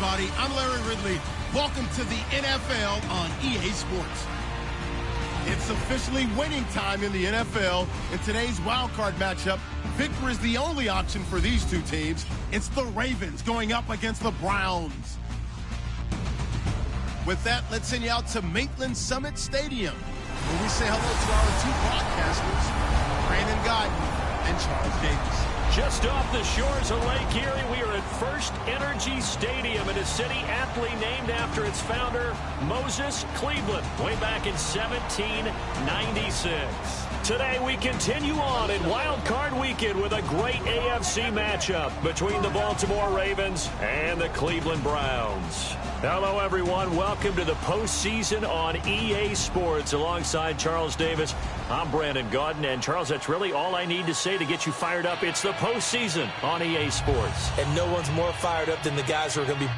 everybody. I'm Larry Ridley. Welcome to the NFL on EA Sports. It's officially winning time in the NFL. In today's wild card matchup, victory is the only option for these two teams. It's the Ravens going up against the Browns. With that, let's send you out to Maitland Summit Stadium, where we say hello to our two broadcasters, Brandon Guyton and Charles Davis. Just off the shores of Lake Erie, we are at First Energy Stadium in a city aptly named after its founder, Moses Cleveland, way back in 1796. Today, we continue on in Wild Card Weekend with a great AFC matchup between the Baltimore Ravens and the Cleveland Browns. Hello, everyone. Welcome to the postseason on EA Sports. Alongside Charles Davis, I'm Brandon Guyton. And, Charles, that's really all I need to say to get you fired up. It's the postseason on EA Sports. And no one's more fired up than the guys who are going to be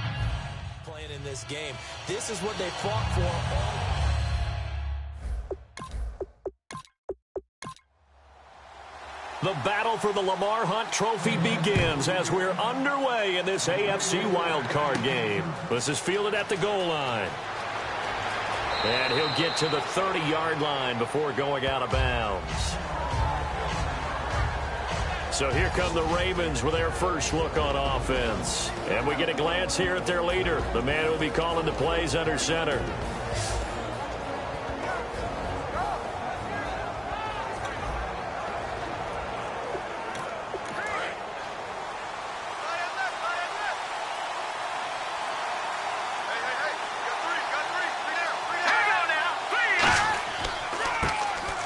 playing in this game. This is what they fought for all. The battle for the Lamar Hunt Trophy begins as we're underway in this AFC wildcard game. This is fielded at the goal line. And he'll get to the 30-yard line before going out of bounds. So here come the Ravens with their first look on offense. And we get a glance here at their leader, the man who will be calling the plays under center.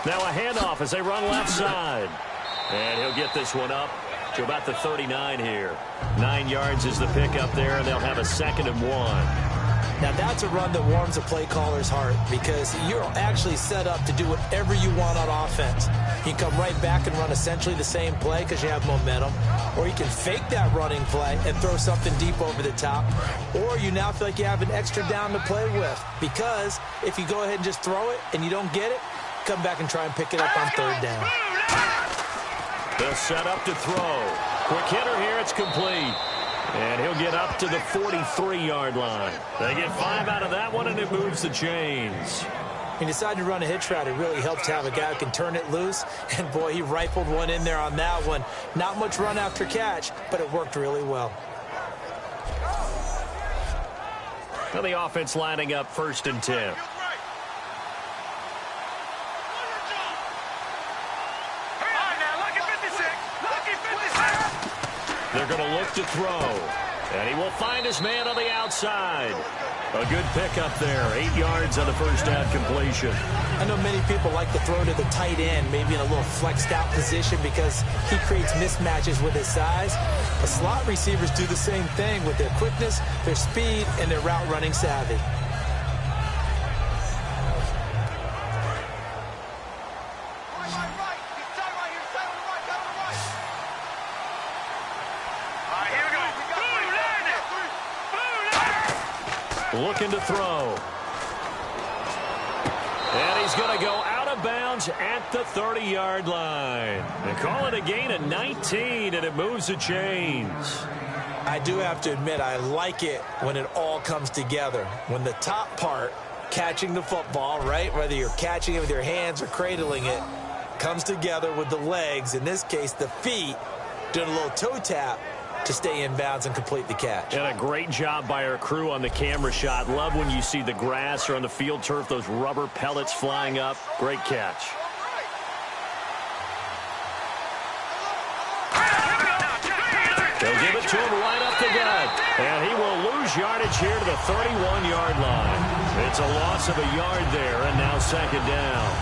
Now a handoff as they run left side. And he'll get this one up to about the 39 here. 9 yards is the pickup there, and they'll have a 2nd and 1. Now that's a run that warms a play caller's heart because you're actually set up to do whatever you want on offense. You can come right back and run essentially the same play because you have momentum, or you can fake that running play and throw something deep over the top, or you now feel like you have an extra down to play with because if you go ahead and just throw it and you don't get it, come back and try and pick it up on 3rd down. They'll set up to throw. Quick hitter here, it's complete. And he'll get up to the 43-yard line. They get 5 out of that one, and it moves the chains. He decided to run a hitch route. It really helps to have a guy who can turn it loose. And, boy, he rifled one in there on that one. Not much run after catch, but it worked really well. Now the offense lining up 1st and 10. They're going to look to throw. And he will find his man on the outside. A good pickup there. 8 yards on the first down completion. I know many people like to throw to the tight end, maybe in a little flexed out position because he creates mismatches with his size. The slot receivers do the same thing with their quickness, their speed, and their route running savvy. Looking to throw. And he's going to go out of bounds at the 30-yard line. They call it a gain of 19, and it moves the chains. I do have to admit, I like it when it all comes together. When the top part, catching the football, right, whether you're catching it with your hands or cradling it, comes together with the legs, in this case the feet, doing a little toe tap to stay in bounds and complete the catch. And a great job by our crew on the camera shot. Love when you see the grass or on the field turf, those rubber pellets flying up. Great catch. They'll give it to him right up the gut. And he will lose yardage here to the 31-yard line. It's a loss of a yard there, and now 2nd down.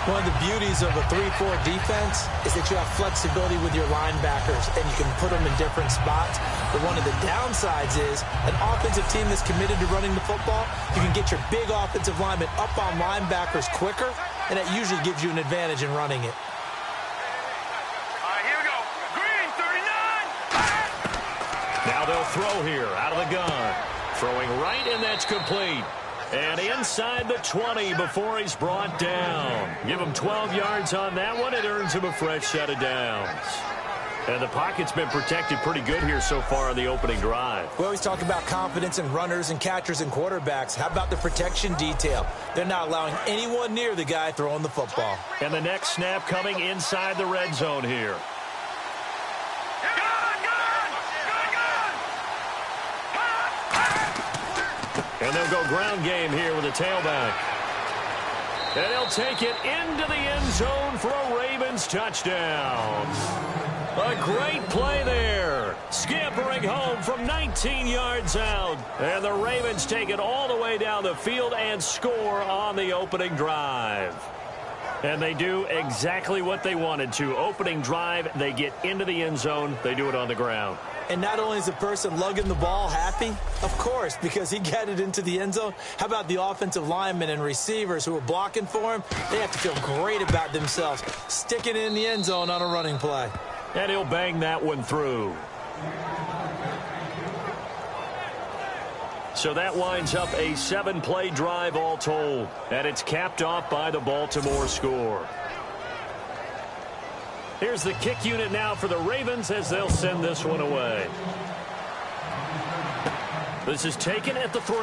One of the beauties of a 3-4 defense is that you have flexibility with your linebackers, and you can put them in different spots. But one of the downsides is an offensive team that's committed to running the football, you can get your big offensive linemen up on linebackers quicker, and that usually gives you an advantage in running it. All right, here we go. Green, 39. Now they'll throw here out of the gun. Throwing right, and that's complete. And inside the 20 before he's brought down. Give him 12 yards on that one. It earns him a fresh set of downs. And the pocket's been protected pretty good here so far on the opening drive. We always talk about confidence in runners and catchers and quarterbacks. How about the protection detail? They're not allowing anyone near the guy throwing the football. And the next snap coming inside the red zone here. And they'll go ground game here with a tailback. And he'll take it into the end zone for a Ravens touchdown. A great play there. Scampering home from 19 yards out. And the Ravens take it all the way down the field and score on the opening drive. And they do exactly what they wanted to. Opening drive, they get into the end zone. They do it on the ground. And not only is the person lugging the ball happy, of course, because he got it into the end zone. How about the offensive linemen and receivers who are blocking for him? They have to feel great about themselves, sticking it in the end zone on a running play. And he'll bang that one through. So that winds up a 7-play drive all told. And it's capped off by the Baltimore score. Here's the kick unit now for the Ravens as they'll send this one away. This is taken at the 3.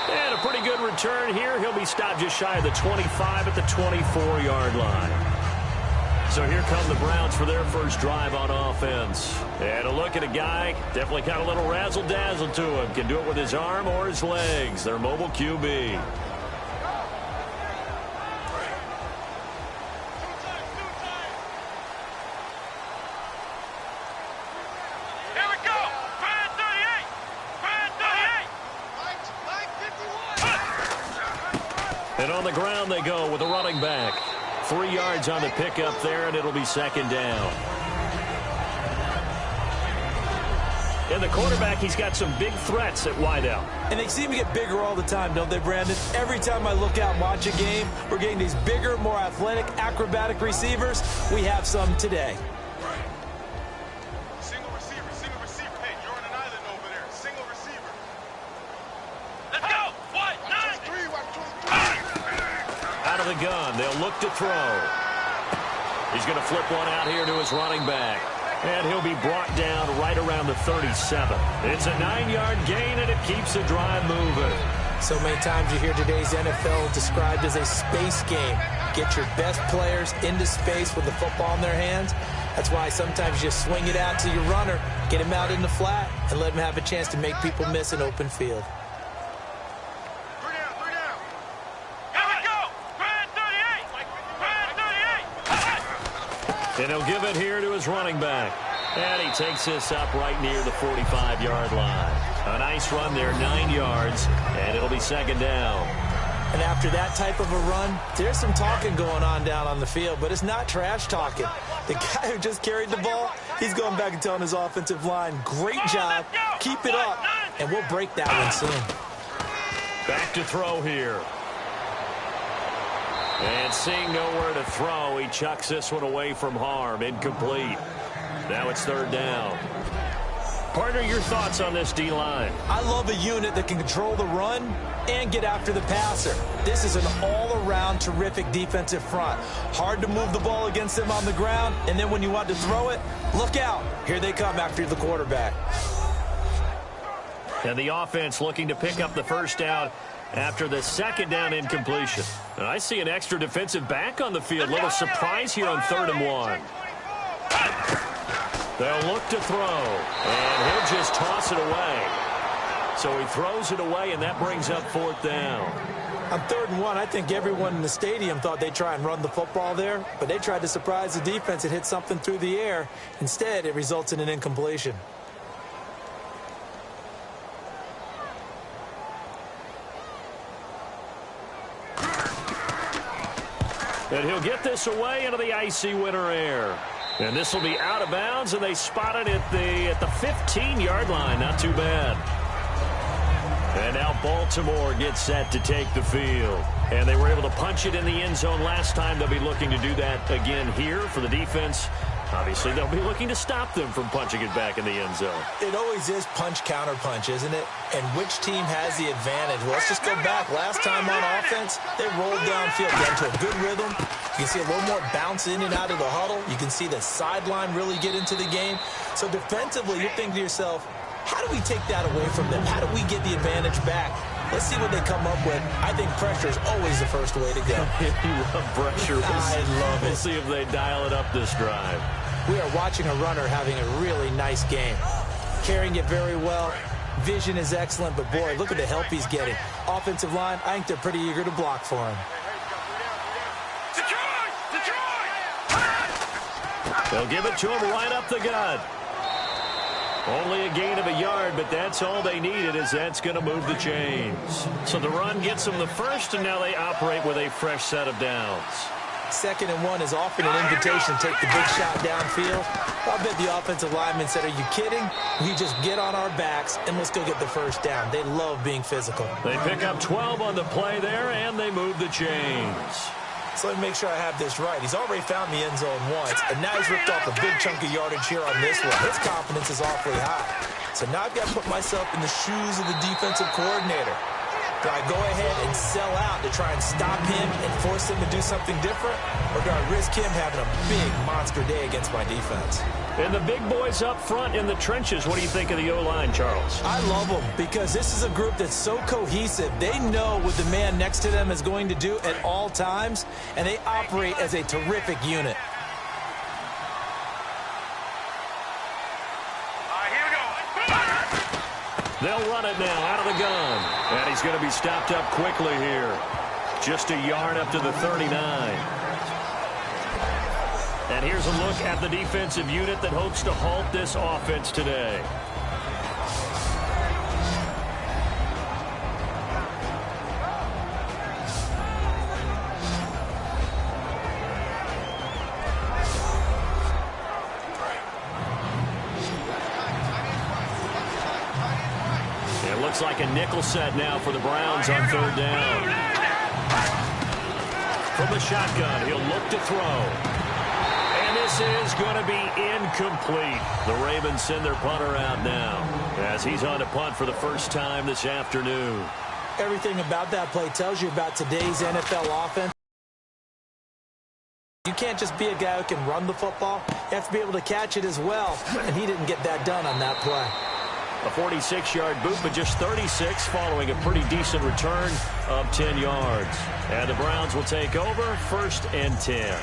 And a pretty good return here. He'll be stopped just shy of the 25 at the 24-yard line. So here come the Browns for their first drive on offense. And a look at a guy, definitely got a little razzle-dazzle to him. Can do it with his arm or his legs. Their mobile QB. And on the ground they go with a running back. 3 yards on the pickup there, and it'll be second down. And the quarterback, he's got some big threats at wideout. And they seem to get bigger all the time, don't they, Brandon? Every time I look out and watch a game, we're getting these bigger, more athletic, acrobatic receivers. We have some today. Single receiver. Hey, you're on an island over there. Single receiver. Let's go. What? 9. Out of the gun, they'll look to throw. He's going to flip one out here to his running back. And he'll be brought down right around the 37. It's a 9-yard gain, and it keeps the drive moving. So many times you hear today's NFL described as a space game. Get your best players into space with the football in their hands. That's why sometimes you swing it out to your runner, get him out in the flat, and let him have a chance to make people miss an open field. And he'll give it here to his running back. And he takes this up right near the 45-yard line. A nice run there, 9 yards, and it'll be second down. And after that type of a run, there's some talking going on down on the field, but it's not trash talking. The guy who just carried the ball, he's going back and telling his offensive line, great job, keep it up, and we'll break that one soon. Back to throw here. And seeing nowhere to throw, he chucks this one away from harm. Incomplete. Now it's third down. Partner, your thoughts on this D-line? I love a unit that can control the run and get after the passer. This is an all-around terrific defensive front. Hard to move the ball against them on the ground, and then when you want to throw it, look out. Here they come after the quarterback. And the offense looking to pick up the first down after the second down incompletion. And I see an extra defensive back on the field. Little surprise here on 3rd and 1. They'll look to throw, and he'll just toss it away. So he throws it away, and that brings up 4th down. On 3rd and 1, I think everyone in the stadium thought they'd try and run the football there, but they tried to surprise the defense and hit something through the air. Instead, it results in an incompletion. And he'll get this away into the icy winter air. And this will be out of bounds, and they spot it at the 15-yard line. Not too bad. And now Baltimore gets set to take the field. And they were able to punch it in the end zone last time. They'll be looking to do that again here for the defense. Obviously, they'll be looking to stop them from punching it back in the end zone. It always is punch-counter-punch, isn't it? And which team has the advantage? Well, let's just go back. Last time on offense, they rolled downfield, got into a good rhythm, You can see a little more bounce in and out of the huddle. You can see the sideline really get into the game. So defensively, you're thinking to yourself, how do we take that away from them? How do we get the advantage back? Let's see what they come up with. I think pressure is always the first way to go. You love pressure. I love it. We'll see if they dial it up this drive. We are watching a runner having a really nice game. Carrying it very well. Vision is excellent, but boy, look at the help he's getting. Offensive line, I think they're pretty eager to block for him. They'll give it to him right up the gut. Only a gain of a yard, but that's all they needed, as that's going to move the chains. So the run gets them the first, and now they operate with a fresh set of downs. 2nd and 1 is often an invitation to take the big shot downfield. I'll bet the offensive lineman said, are you kidding? We just get on our backs, and let's go get the first down. They love being physical. They pick up 12 on the play there, and they move the chains. So let me make sure I have this right. He's already found the end zone once, and now he's ripped off a big chunk of yardage here on this one. His confidence is awfully high. So now I've got to put myself in the shoes of the defensive coordinator. Do I go ahead and sell out to try and stop him and force him to do something different? Or do I risk him having a big monster day against my defense? And the big boys up front in the trenches, what do you think of the O-line, Charles? I love them because this is a group that's so cohesive. They know what the man next to them is going to do at all times, and they operate as a terrific unit. They'll run it now out of the gun. And he's going to be stopped up quickly here. Just a yard up to the 39. And here's a look at the defensive unit that hopes to halt this offense today. Looks like a nickel set now for the Browns on 3rd down. From the shotgun, he'll look to throw. And this is going to be incomplete. The Ravens send their punter out now as he's on to punt for the first time this afternoon. Everything about that play tells you about today's NFL offense. You can't just be a guy who can run the football. You have to be able to catch it as well. And he didn't get that done on that play. A 46-yard boot, but just 36 following a pretty decent return of 10 yards. And the Browns will take over 1st and 10.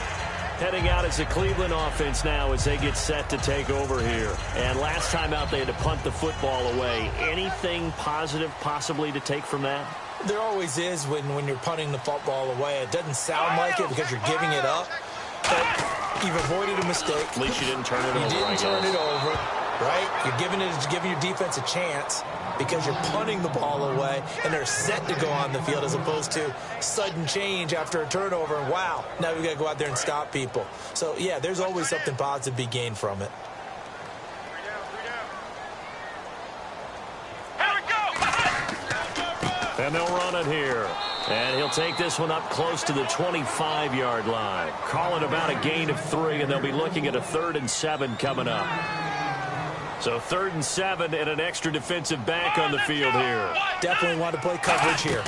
Heading out as the Cleveland offense now as they get set to take over here. And last time out they had to punt the football away. Anything positive possibly to take from that? There always is when you're punting the football away. It doesn't sound like it because you're giving it up. But you've avoided a mistake. At least you didn't turn it over. You didn't turn it over. Right? You're giving your defense a chance because you're punting the ball away, and they're set to go on the field as opposed to sudden change after a turnover, and wow, now we've got to go out there and stop people. So, yeah, there's always something positive to be gained from it. And they'll run it here. And he'll take this one up close to the 25-yard line. Calling about a gain of 3, and they'll be looking at a 3rd and 7 coming up. So 3rd and 7 and an extra defensive back on the field here. Definitely want to play coverage here.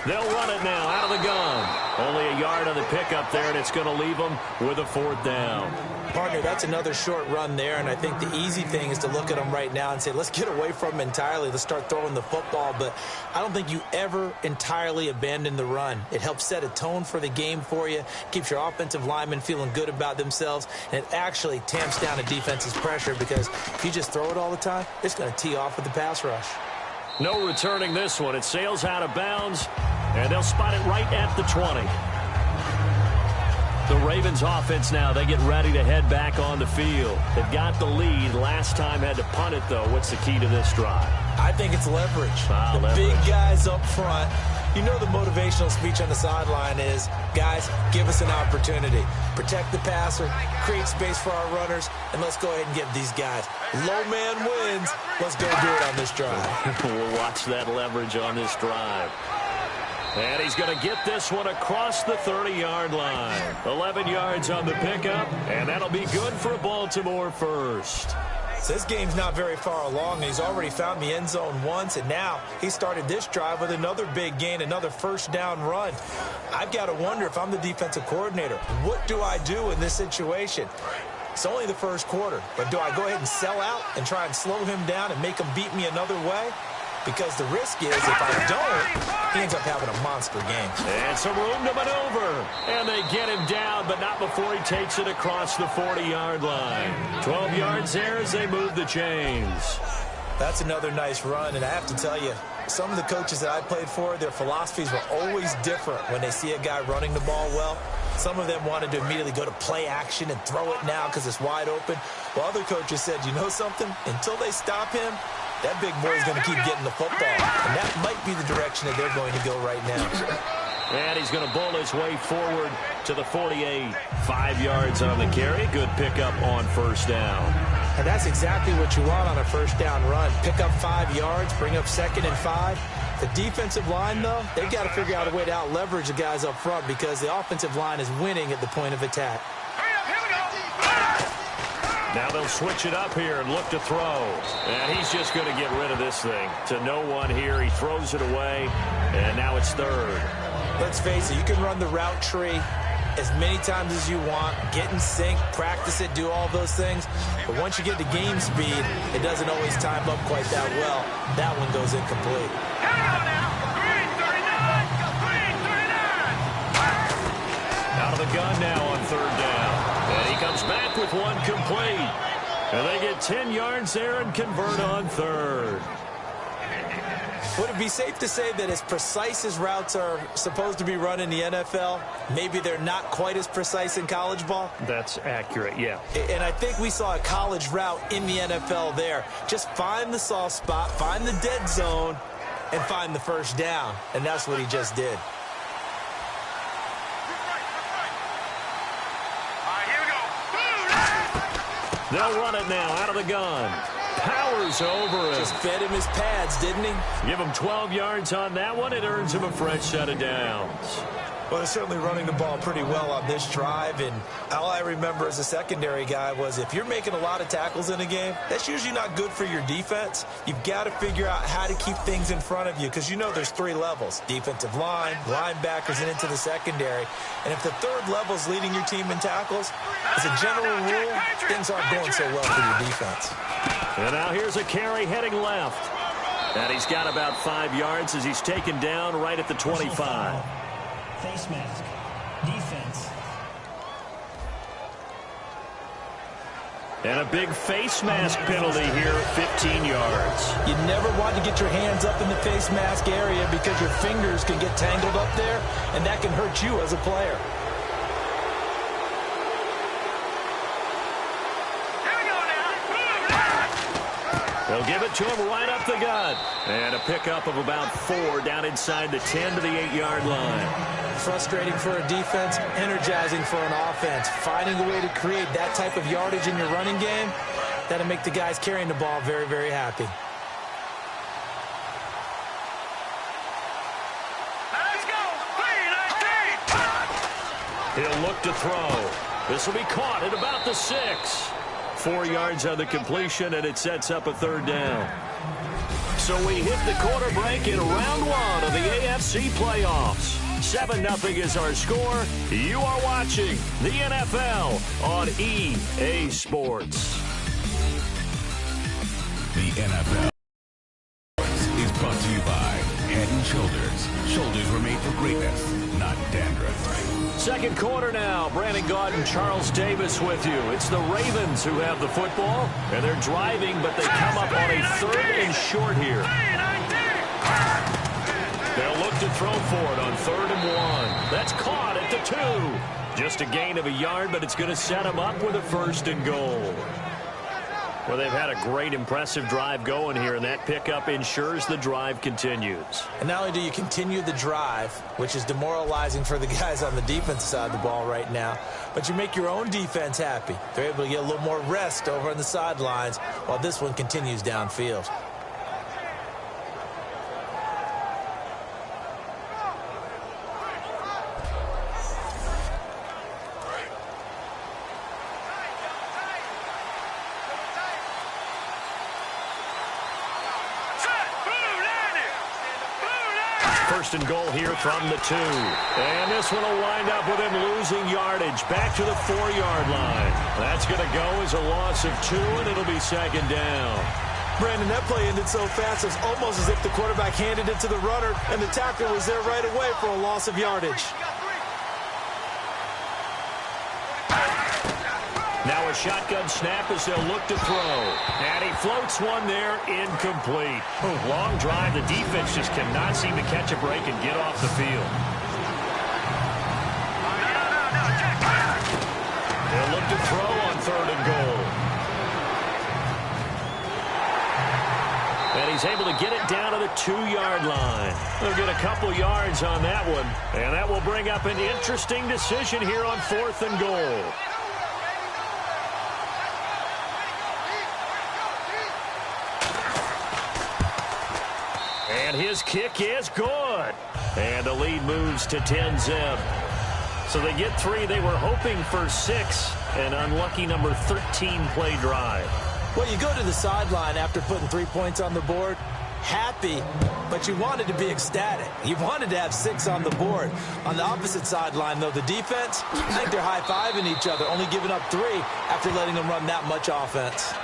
They'll run it now out of the gun. Only a yard on the pickup there, and it's going to leave them with a 4th down. Partner, that's another short run there, and I think the easy thing is to look at them right now and say, let's get away from them entirely. Let's start throwing the football, but I don't think you ever entirely abandon the run. It helps set a tone for the game for you, keeps your offensive linemen feeling good about themselves, and it actually tamps down a defense's pressure because if you just throw it all the time, it's going to tee off with the pass rush. No returning this one. It sails out of bounds, and they'll spot it right at the 20. The Ravens offense now, they get ready to head back on the field. They've got the lead. Last time had to punt it, though. What's the key to this drive? I think it's leverage. The leverage. Big guys up front. You know the motivational speech on the sideline is, guys, give us an opportunity. Protect the passer, create space for our runners, and let's go ahead and get these guys. Low man wins. Let's go do it on this drive. We'll watch that leverage on this drive. And he's going to get this one across the 30-yard line. 11 yards on the pickup, and that'll be good for a Baltimore 1st. So this game's not very far along, and he's already found the end zone once, and now he started this drive with another big gain, another first down run. I've got to wonder, if I'm the defensive coordinator, what do I do in this situation? It's only the first quarter, but do I go ahead and sell out and try and slow him down and make him beat me another way? Because the risk is, if I don't, he ends up having a monster game. And some room to maneuver. And they get him down, but not before he takes it across the 40-yard line. 12 yards there as they move the chains. That's another nice run, and I have to tell you, some of the coaches that I played for, their philosophies were always different when they see a guy running the ball well. Some of them wanted to immediately go to play action and throw it now because it's wide open. While other coaches said, you know something? Until they stop him, that big boy is going to keep getting the football. And that might be the direction that they're going to go right now. And he's going to bowl his way forward to the 48. 5 yards on the carry. Good pickup on first down. And that's exactly what you want on a first down run. Pick up 5 yards, bring up 2nd and 5. The defensive line, though, they've got to figure out a way to out-leverage the guys up front because the offensive line is winning at the point of attack. Now they'll switch it up here and look to throw. And he's just going to get rid of this thing. To no one here. He throws it away. And now it's third. Let's face it, you can run the route tree as many times as you want, get in sync, practice it, do all those things. But once you get to game speed, it doesn't always time up quite that well. That one goes incomplete. Out of the gun now on third down. And he comes back with one complete. And they get 10 yards there and convert on third. Would it be safe to say that as precise as routes are supposed to be run in the NFL, maybe they're not quite as precise in college ball? That's accurate, yeah. And I think we saw a college route in the NFL there. Just find the soft spot, find the dead zone, and find the first down. And that's what he just did. They'll run it now out of the gun. Powers over him. Just fed him his pads, didn't he? Give him 12 yards on that one. It earns him a fresh set of downs. Well, they're certainly running the ball pretty well on this drive, and all I remember as a secondary guy was if you're making a lot of tackles in a game, that's usually not good for your defense. You've got to figure out how to keep things in front of you because you know there's 3 levels, defensive line, linebackers, and into the secondary. And if the third level's leading your team in tackles, as a general rule, things aren't going so well for your defense. And now here's a carry heading left. And he's got about 5 yards as he's taken down right at the 25. Face mask. Defense. And a big face mask penalty here, 15 yards. You never want to get your hands up in the face mask area because your fingers can get tangled up there, and that can hurt you as a player. They'll give it to him right up the gut. And a pickup of about 4 down inside the 10 to the 8-yard line. Frustrating for a defense, energizing for an offense. Finding a way to create that type of yardage in your running game, that'll make the guys carrying the ball very, very happy. Let's go. He'll look to throw. This will be caught at about the 6. 4 yards on the completion, and it sets up a third down. So we hit the quarter break in round 1 of the AFC playoffs. 7-0 is our score. You are watching the NFL on EA Sports. The NFL is brought to you by Head & Shoulders. Shoulders were made for greatness, not dandruff. Second quarter now. Brandon Gaud and Charles Davis with you. It's the Ravens who have the football, and they're driving, but they come up on a 3rd and short here. They'll look to throw for it on 3rd and 1. That's caught at the 2. Just a gain of a yard, but it's going to set them up with a 1st and goal. Well, they've had a great, impressive drive going here, and that pickup ensures the drive continues. And not only do you continue the drive, which is demoralizing for the guys on the defensive side of the ball right now, but you make your own defense happy. They're able to get a little more rest over on the sidelines while this one continues downfield. first and goal here from the 2. And this one will wind up with him losing yardage back to the 4-yard line. That's going to go as a loss of 2, and it'll be second down. Brandon, that play ended so fast, it's almost as if the quarterback handed it to the runner, and the tackler was there right away for a loss of yardage. Now a shotgun snap as they'll look to throw. And he floats one there, incomplete. Long drive. The defense just cannot seem to catch a break and get off the field. They'll look to throw on 3rd and goal. And he's able to get it down to the 2-yard line. They'll get a couple yards on that one. And that will bring up an interesting decision here on 4th and goal. And his kick is good. And the lead moves to 10-zip. So they get 3. They were hoping for 6. An unlucky number 13 play drive. Well, you go to the sideline after putting 3 points on the board, happy, but you wanted to be ecstatic. You wanted to have 6 on the board. On the opposite sideline, though, the defense, I think they're high-fiving each other, only giving up 3 after letting them run that much offense.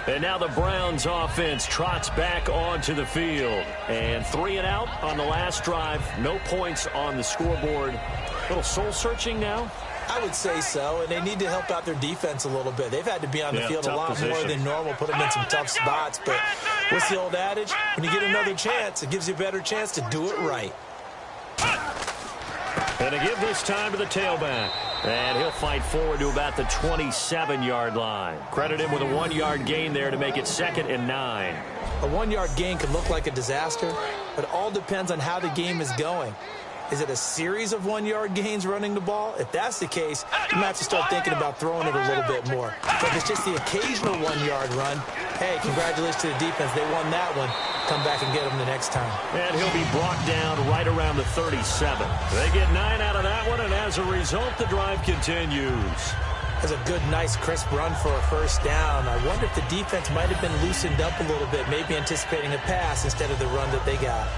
And now the Browns offense trots back onto the field. And 3 and out on the last drive. No points on the scoreboard. A little soul-searching now? I would say so, and they need to help out their defense a little bit. They've had to be on the field a lot more than normal, put them in some tough spots. But what's the old adage? When you get another chance, it gives you a better chance to do it right. And to give this time to the tailback. And he'll fight forward to about the 27-yard line. Credit him with a 1-yard gain there to make it 2nd and 9. A 1-yard gain can look like a disaster, but it all depends on how the game is going. Is it a series of 1-yard gains running the ball? If that's the case, you might have to start thinking about throwing it a little bit more. But if it's just the occasional 1-yard run, hey, congratulations to the defense. They won that one. Come back and get them the next time. And he'll be brought down right around the 37. They get 9 out of that one, and as a result, the drive continues. That's a good, nice, crisp run for a first down. I wonder if the defense might have been loosened up a little bit, maybe anticipating a pass instead of the run that they got.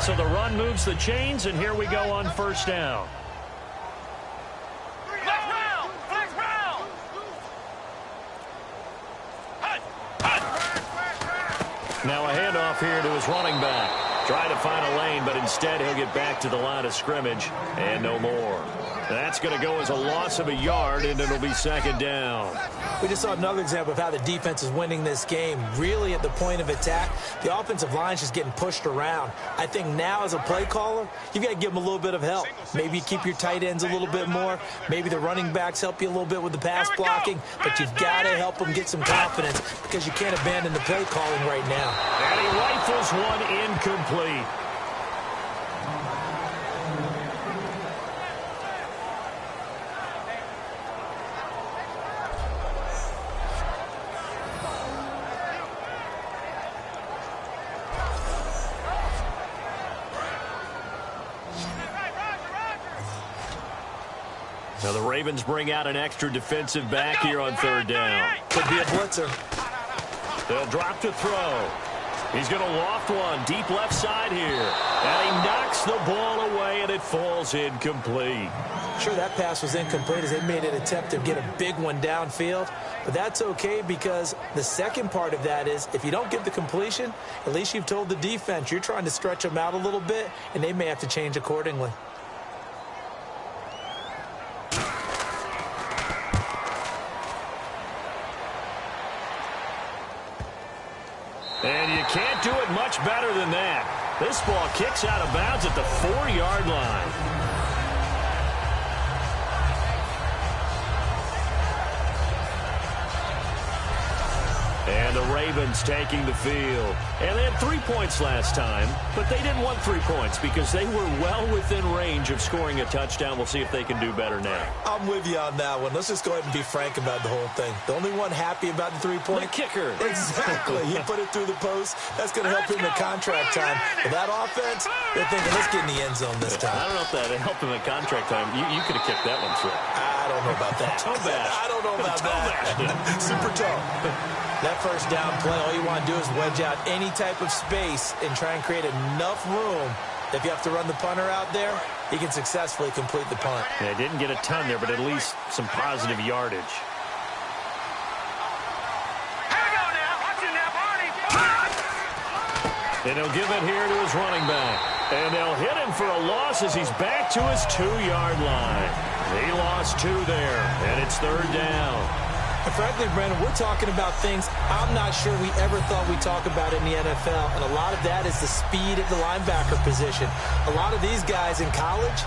So the run moves the chains, and here we go on first down. Now a handoff here to his running back. Trying to find a lane, but instead he'll get back to the line of scrimmage and no more. That's going to go as a loss of a yard, and it'll be 2nd down. We just saw another example of how the defense is winning this game. Really at the point of attack, the offensive line's just getting pushed around. I think now as a play caller, you've got to give them a little bit of help. Maybe you keep your tight ends a little bit more. Maybe the running backs help you a little bit with the pass blocking. But you've got to help them get some confidence because you can't abandon the play calling right now. And he rifles one incomplete. Now the Ravens bring out an extra defensive back here on 3rd down. Could be a blitzer. They'll drop to throw. He's going to loft one deep left side here. And he knocks the ball away, and it falls incomplete. Sure, that pass was incomplete as they made an attempt to get a big one downfield. But that's okay because the second part of that is if you don't get the completion, at least you've told the defense you're trying to stretch them out a little bit, and they may have to change accordingly. And you can't do it much better than that. This ball kicks out of bounds at the 4-yard line. And the Ravens taking the field. And they had 3 points last time, but they didn't want 3 points because they were well within range of scoring a touchdown. We'll see if they can do better now. I'm with you on that one. Let's just go ahead and be frank about the whole thing. The only one happy about the 3-point. The kicker. Exactly. He put it through the post. That's going to help him in contract time. But that offense, they're thinking, let's get in the end zone this time. I don't know if that helped him in contract time. You could have kicked that one through. I don't know about that. Toe bash. I don't know about that. Super toe. That first down play, all you want to do is wedge out any type of space and try and create enough room. If you have to run the punter out there, he can successfully complete the punt. Yeah, didn't get a ton there, but at least some positive yardage. And he'll give it here to his running back. And they'll hit him for a loss as he's back to his 2-yard line. He lost 2 there, and it's 3rd down. And frankly, Brandon, we're talking about things I'm not sure we ever thought we'd talk about in the NFL, and a lot of that is the speed at the linebacker position. A lot of these guys in college,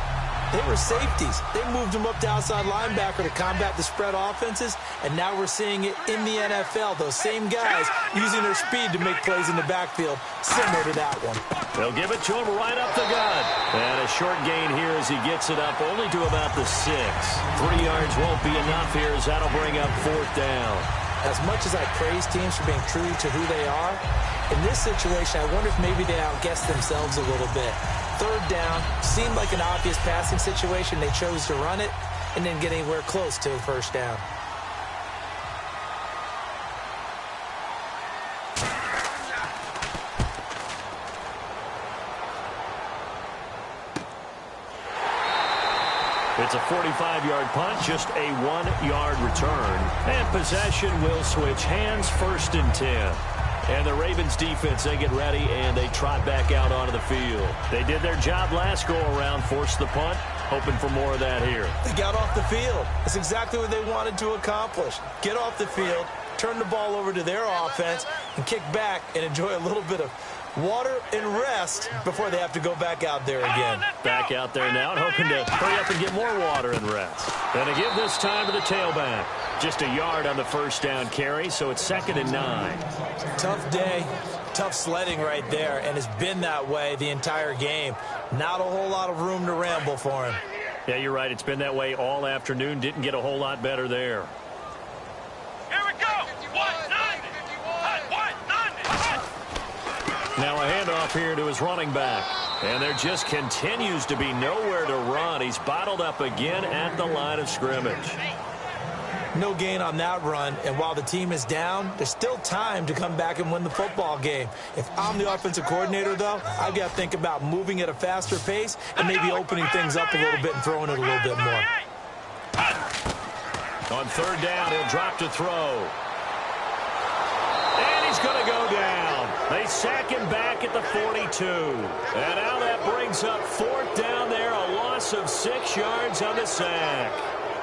they were safeties. They moved them up to outside linebacker to combat the spread offenses, and now we're seeing it in the NFL. Those same guys using their speed to make plays in the backfield, similar to that one. They'll give it to him right up the gut. And a short gain here as he gets it up only to about the 6. 3 yards won't be enough here as that'll bring up 4th down. As much as I praise teams for being true to who they are, in this situation, I wonder if maybe they outguessed themselves a little bit. 3rd down, seemed like an obvious passing situation. They chose to run it and didn't get anywhere close to a 1st down. It's a 45-yard punt, just a 1-yard return. And possession will switch hands, 1st and 10. And the Ravens defense, they get ready, and they trot back out onto the field. They did their job last go-around, forced the punt, hoping for more of that here. They got off the field. That's exactly what they wanted to accomplish. Get off the field, turn the ball over to their offense, and kick back and enjoy a little bit of water and rest before they have to go back out there again. Back out there now and hoping to hurry up and get more water and rest. And to give this time to the tailback. Just a yard on the 1st down carry, so it's 2nd and 9. Tough day, tough sledding right there, and it's been that way the entire game. Not a whole lot of room to ramble for him. Yeah, you're right. It's been that way all afternoon. Didn't get a whole lot better there. Here we go. 1-9. Now a handoff here to his running back. And there just continues to be nowhere to run. He's bottled up again at the line of scrimmage. No gain on that run, and while the team is down, there's still time to come back and win the football game. If I'm the offensive coordinator, though, I've got to think about moving at a faster pace and maybe opening things up a little bit and throwing it a little bit more. On 3rd down, he'll drop to throw. And he's going to go down. They sack him back at the 42. And now that brings up 4th down there, a loss of 6 yards on the sack.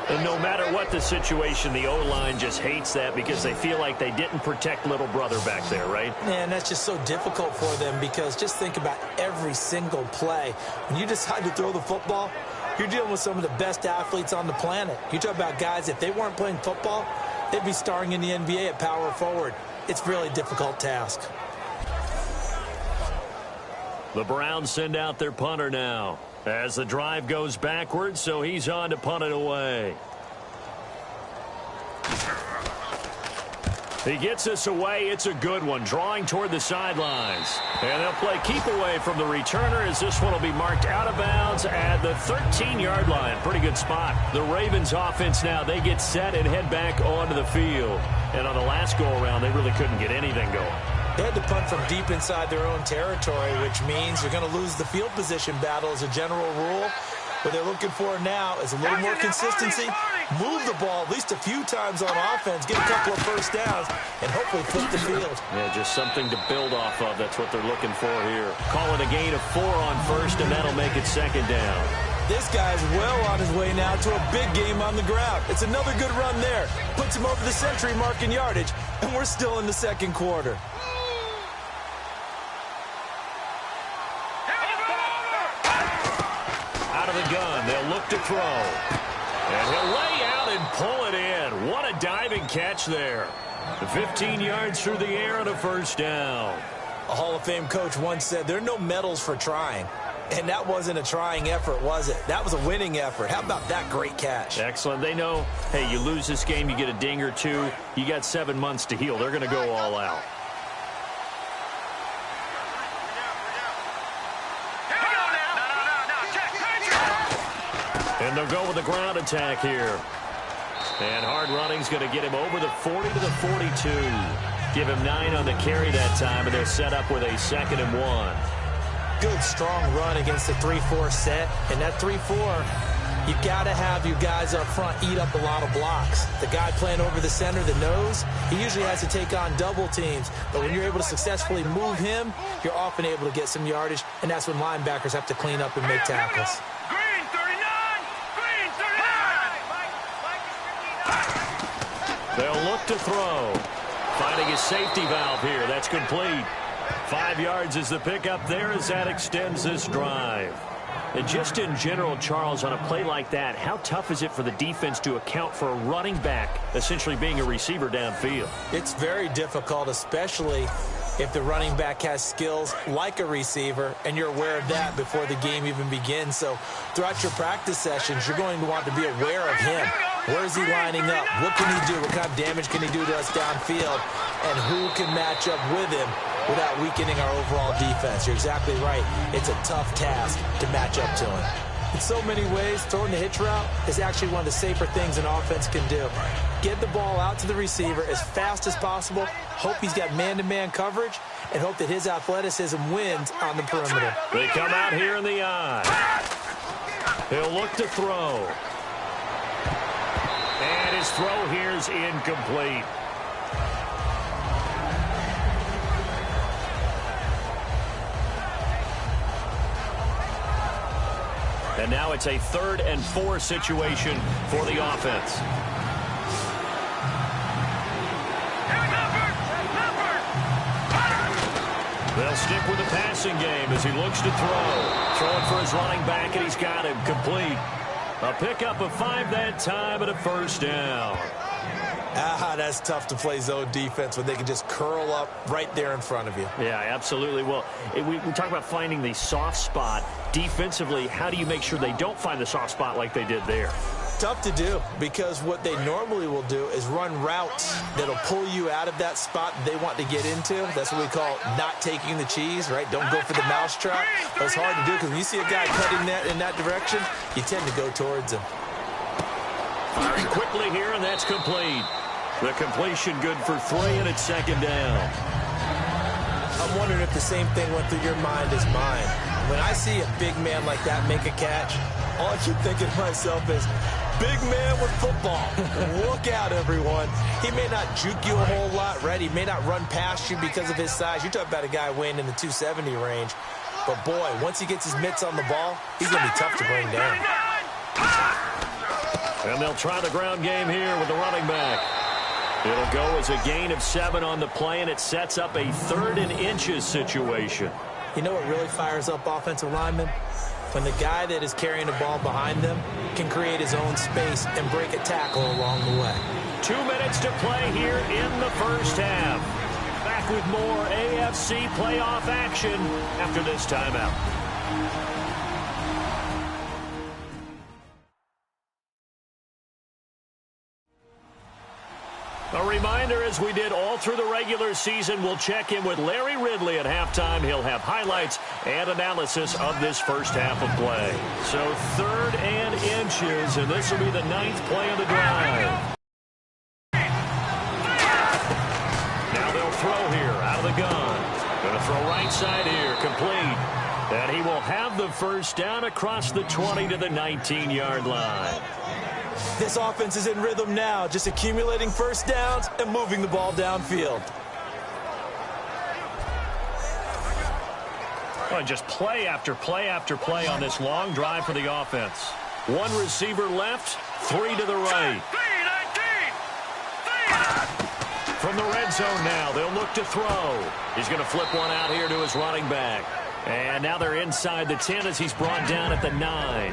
And no matter what the situation, the O-line just hates that because they feel like they didn't protect little brother back there, right? Man, that's just so difficult for them because just think about every single play. When you decide to throw the football, you're dealing with some of the best athletes on the planet. You talk about guys, if they weren't playing football, they'd be starring in the NBA at power forward. It's a really difficult task. The Browns send out their punter now as the drive goes backwards, so he's on to punt it away. He gets this away. It's a good one, drawing toward the sidelines. And they'll play keep away from the returner as this one will be marked out of bounds at the 13-yard line. Pretty good spot. The Ravens offense now, they get set and head back onto the field. And on the last go-around, they really couldn't get anything going. They had to punt from deep inside their own territory, which means they're going to lose the field position battle as a general rule. What they're looking for now is a little more consistency, move the ball at least a few times on offense, get a couple of first downs, and hopefully flip the field. Yeah, just something to build off of. That's what they're looking for here. Call it a gain of 4 on 1st, and that'll make it 2nd down. This guy's well on his way now to a big game on the ground. It's another good run there. Puts him over the century mark in yardage, and we're still in the 2nd quarter. Out of the gun, they'll look to throw. And he'll lay out and pull it in. What a diving catch there. 15 yards through the air on a 1st down. A Hall of Fame coach once said there are no medals for trying. And that wasn't a trying effort, was it? That was a winning effort. How about that great catch? Excellent. They know, hey, you lose this game, you get a ding or two. You got 7 months to heal. They're going to go all out. And they'll go with the ground attack here. And hard running's going to get him over the 40 to the 42. Give him 9 on the carry that time, and they're set up with a 2nd and 1. Good, strong run against the 3-4 set. And that 3-4, you got to have your guys up front eat up a lot of blocks. The guy playing over the center, the nose, he usually has to take on double teams. But when you're able to successfully move him, you're often able to get some yardage, and that's when linebackers have to clean up and make tackles. Green 39! Green 39! They'll look to throw. Finding his safety valve here. That's complete. 5 yards is the pickup there as that extends this drive. And just in general, Charles, on a play like that, how tough is it for the defense to account for a running back essentially being a receiver downfield? It's very difficult, especially if the running back has skills like a receiver, and you're aware of that before the game even begins. So throughout your practice sessions, you're going to want to be aware of him. Where is he lining up? What can he do? What kind of damage can he do to us downfield? And who can match up with him without weakening our overall defense? You're exactly right. It's a tough task to match up to him. In so many ways, throwing the hitch route is actually one of the safer things an offense can do. Get the ball out to the receiver as fast as possible, hope he's got man-to-man coverage, and hope that his athleticism wins on the perimeter. They come out here in the eye. He'll look to throw. And his throw here is incomplete. And now it's a 3rd and 4 situation for the offense. They'll stick with the passing game as he looks to throw. Throwing for his running back, and he's got him complete. A pickup of 5 that time and a 1st down. That's tough to play zone defense when they can just curl up right there in front of you. Yeah, absolutely. Well, we talk about finding the soft spot. Defensively, how do you make sure they don't find the soft spot like they did there? Tough to do, because what they normally will do is run routes that'll pull you out of that spot they want to get into. That's what we call not taking the cheese, right? Don't go for the mousetrap. But it's hard to do because when you see a guy cutting that in that direction, you tend to go towards him. Firing quickly here, and that's complete. The completion good for 3, and it's 2nd down. I'm wondering if the same thing went through your mind as mine. When I see a big man like that make a catch, all I keep thinking to myself is, big man with football. Look out, everyone. He may not juke you a whole lot, right? He may not run past you because of his size. You're talking about a guy weighing in the 270 range. But, boy, once he gets his mitts on the ball, he's going to be tough to bring down. And they'll try the ground game here with the running back. It'll go as a gain of 7 on the play, and it sets up a 3rd and inches situation. You know what really fires up offensive linemen? When the guy that is carrying the ball behind them can create his own space and break a tackle along the way. 2 minutes to play here in the 1st half. Back with more AFC playoff action after this timeout. A reminder, as we did all through the regular season, we'll check in with Larry Ridley at halftime. He'll have highlights and analysis of this 1st half of play. So 3rd and inches, and this will be the 9th play of the drive. Now they'll throw here out of the gun. Going to throw right side here, complete. And he will have the 1st down across the 20 to the 19-yard line. This offense is in rhythm now, just accumulating 1st downs and moving the ball downfield. Oh, just play after play after play on this long drive for the offense. 1 receiver left, 3 to the right. From the red zone now, they'll look to throw. He's going to flip one out here to his running back. And now they're inside the 10 as he's brought down at the 9.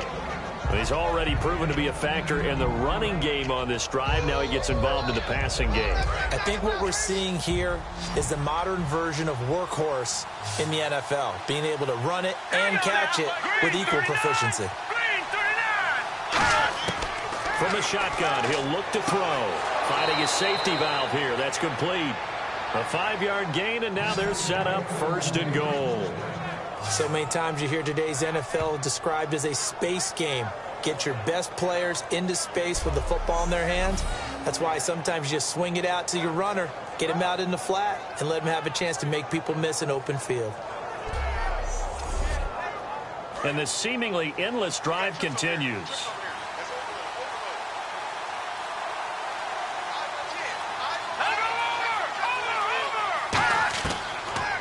He's already proven to be a factor in the running game on this drive. Now he gets involved in the passing game. I think what we're seeing here is the modern version of workhorse in the NFL, being able to run it and catch it with equal proficiency. From the shotgun, he'll look to throw. Finding his safety valve here. That's complete. A 5-yard gain, and now they're set up 1st and goal. So many times you hear today's NFL described as a space game. get your best players into space with the football in their hands. That's why sometimes you just swing it out to your runner, get him out in the flat, and let him have a chance to make people miss an open field. And this seemingly endless drive continues.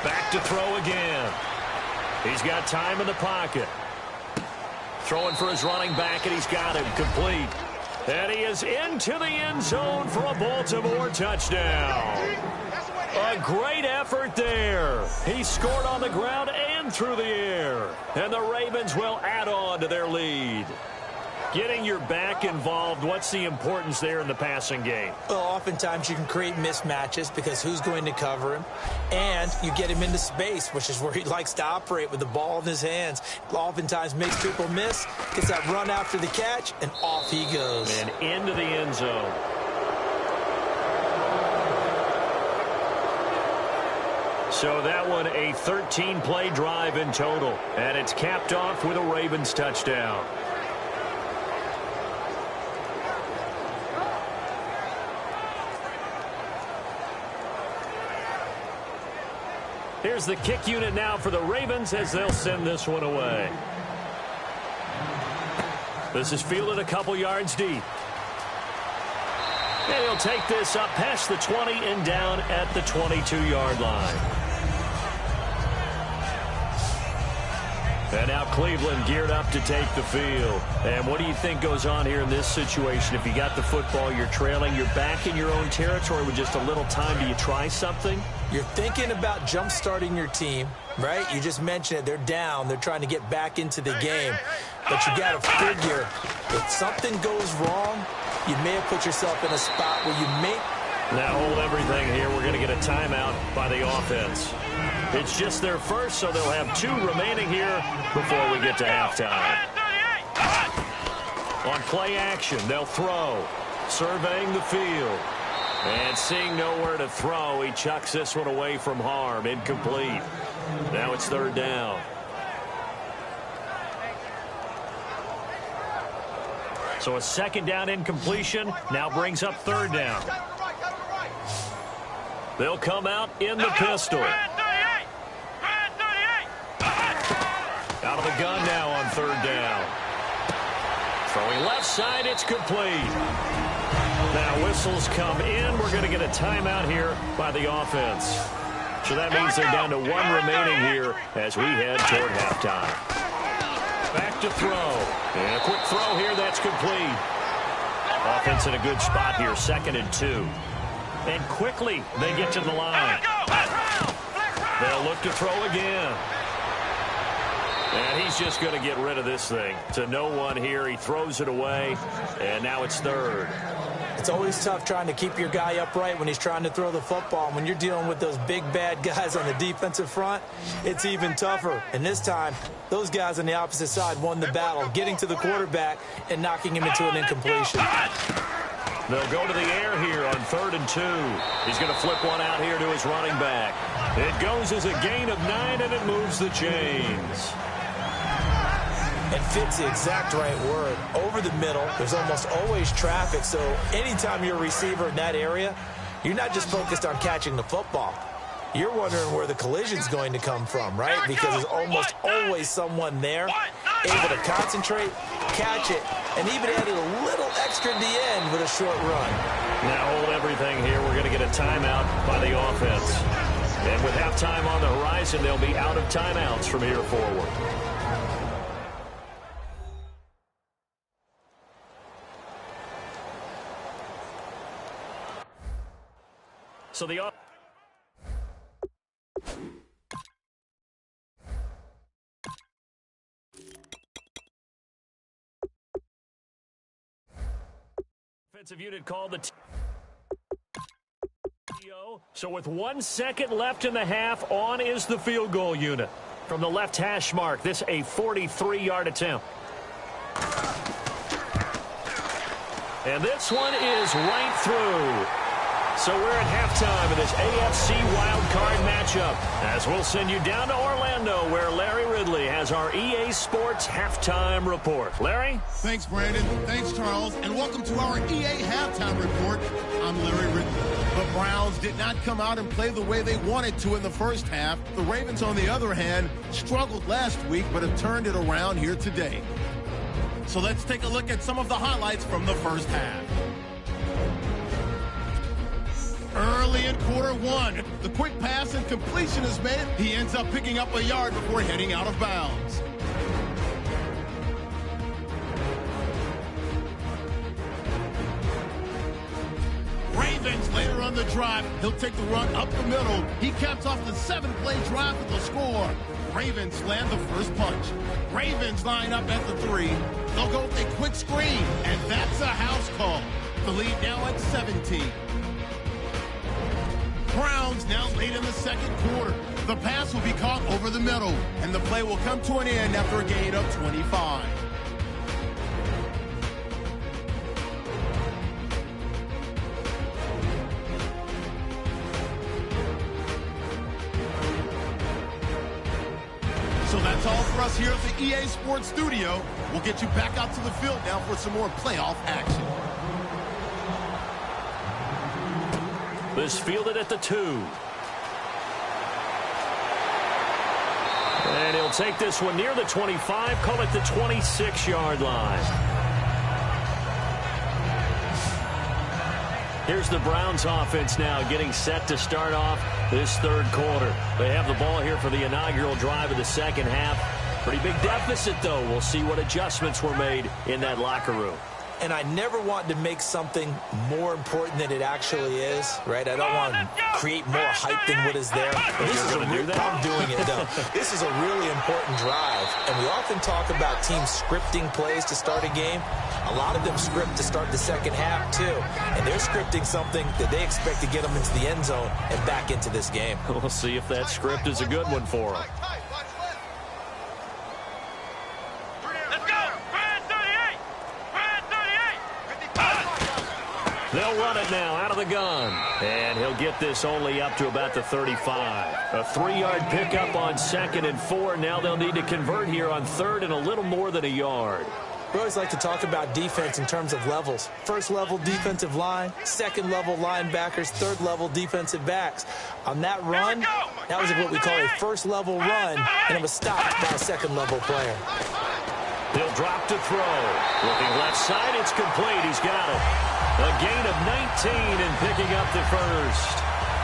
Back to throw again. He's got time in the pocket. Throwing for his running back, and he's got him complete. And he is into the end zone for a Baltimore touchdown. A great effort there. He scored on the ground and through the air. And the Ravens will add on to their lead. Getting your back involved, what's the importance there in the passing game? Well, oftentimes you can create mismatches because who's going to cover him? And you get him into space, which is where he likes to operate with the ball in his hands. Oftentimes makes people miss, gets that run after the catch, and off he goes. And into the end zone. So that one a 13-play drive in total. And it's capped off with a Ravens touchdown. Here's the kick unit now for the Ravens as they'll send this one away. This is fielded a couple yards deep. And he'll take this up past the 20 and down at the 22-yard line. And now Cleveland geared up to take the field. And what do you think goes on here in this situation? If you got the football, you're trailing, you're back in your own territory with just a little time. Do you try something? You're thinking about jump-starting your team, right? You just mentioned it. They're down. They're trying to get back into the game. But you got to figure, if something goes wrong, you may have put yourself in a spot where you may... Now hold everything here. We're going to get a timeout by the offense. It's just their first, so they'll have 2 remaining here before we get to halftime. On play action, they'll throw. Surveying the field. And seeing nowhere to throw, he chucks this one away from harm. Incomplete. Now it's 3rd down. So a 2nd down incompletion now brings up 3rd down. They'll come out in the pistol. Out of the gun now on 3rd down. Throwing left side, it's complete. Now whistles come in. We're going to get a timeout here by the offense. So that means they're down to 1 remaining here as we head toward halftime. Back to throw. And a quick throw here, that's complete. Offense in a good spot here, 2nd and 2. And quickly they get to the line. They'll look to throw again. And he's just going to get rid of this thing. To no one here. He throws it away. And now it's 3rd. It's always tough trying to keep your guy upright when he's trying to throw the football. And when you're dealing with those big, bad guys on the defensive front, it's even tougher. And this time, those guys on the opposite side won the battle, getting to the quarterback and knocking him into an incompletion. They'll go to the air here on 3rd and 2. He's going to flip one out here to his running back. It goes as a gain of 9, and it moves the chains. It fits the exact right word. Over the middle, there's almost always traffic, so anytime you're a receiver in that area, you're not just focused on catching the football. You're wondering where the collision's going to come from, right? Because there's almost always someone there able to concentrate, catch it, and even added a little extra at the end with a short run. Now hold everything here. We're going to get a timeout by the offense. And with halftime on the horizon, they'll be out of timeouts from here forward. So the offensive unit called the TO. So with 1 second left in the half, on is the field goal unit. From the left hash mark, this a 43-yard attempt. And this one is right through. So we're at halftime of this AFC wildcard matchup, as we'll send you down to Orlando, where Larry Ridley has our EA Sports halftime report. Larry? Thanks, Brandon. Thanks, Charles. And welcome to our EA halftime report. I'm Larry Ridley. The Browns did not come out and play the way they wanted to in the first half. The Ravens, on the other hand, struggled last week, but have turned it around here today. So let's take a look at some of the highlights from the first half. Early in quarter one, the quick pass and completion is made. He ends up picking up a yard before heading out of bounds. Ravens later on the drive. He'll take the run up the middle. He caps off the 7-play drive with the score. Ravens land the first punch. Ravens line up at the 3. They'll go with a quick screen, and that's a house call. The lead now at 17. Browns now late in the second quarter. The pass will be caught over the middle, and the play will come to an end after a gain of 25. So that's all for us here at the EA Sports Studio. We'll get you back out to the field now for some more playoff action. This fielded at the 2. And he'll take this one near the 25, call it the 26-yard line. Here's the Browns offense now getting set to start off this third quarter. They have the ball here for the inaugural drive of the second half. Pretty big deficit, though. We'll see what adjustments were made in that locker room. And I never want to make something more important than it actually is, right? I don't want to create more hype than what is there. This is going to do that? I'm doing it, though. This is a really important drive. And we often talk about teams scripting plays to start a game. A lot of them script to start the second half, too. And they're scripting something that they expect to get them into the end zone and back into this game. We'll see if that script is a good one for them. They'll run it now out of the gun. And he'll get this only up to about the 35. A 3-yard pickup on 2nd and 4. Now they'll need to convert here on 3rd and a little more than a yard. We always like to talk about defense in terms of levels. First level defensive line, second level linebackers, third level defensive backs. On that run, that was what we call a first level run, and it was stopped by a second level player. He'll drop to throw. Looking left side, it's complete. He's got it. A gain of 19 and picking up the first.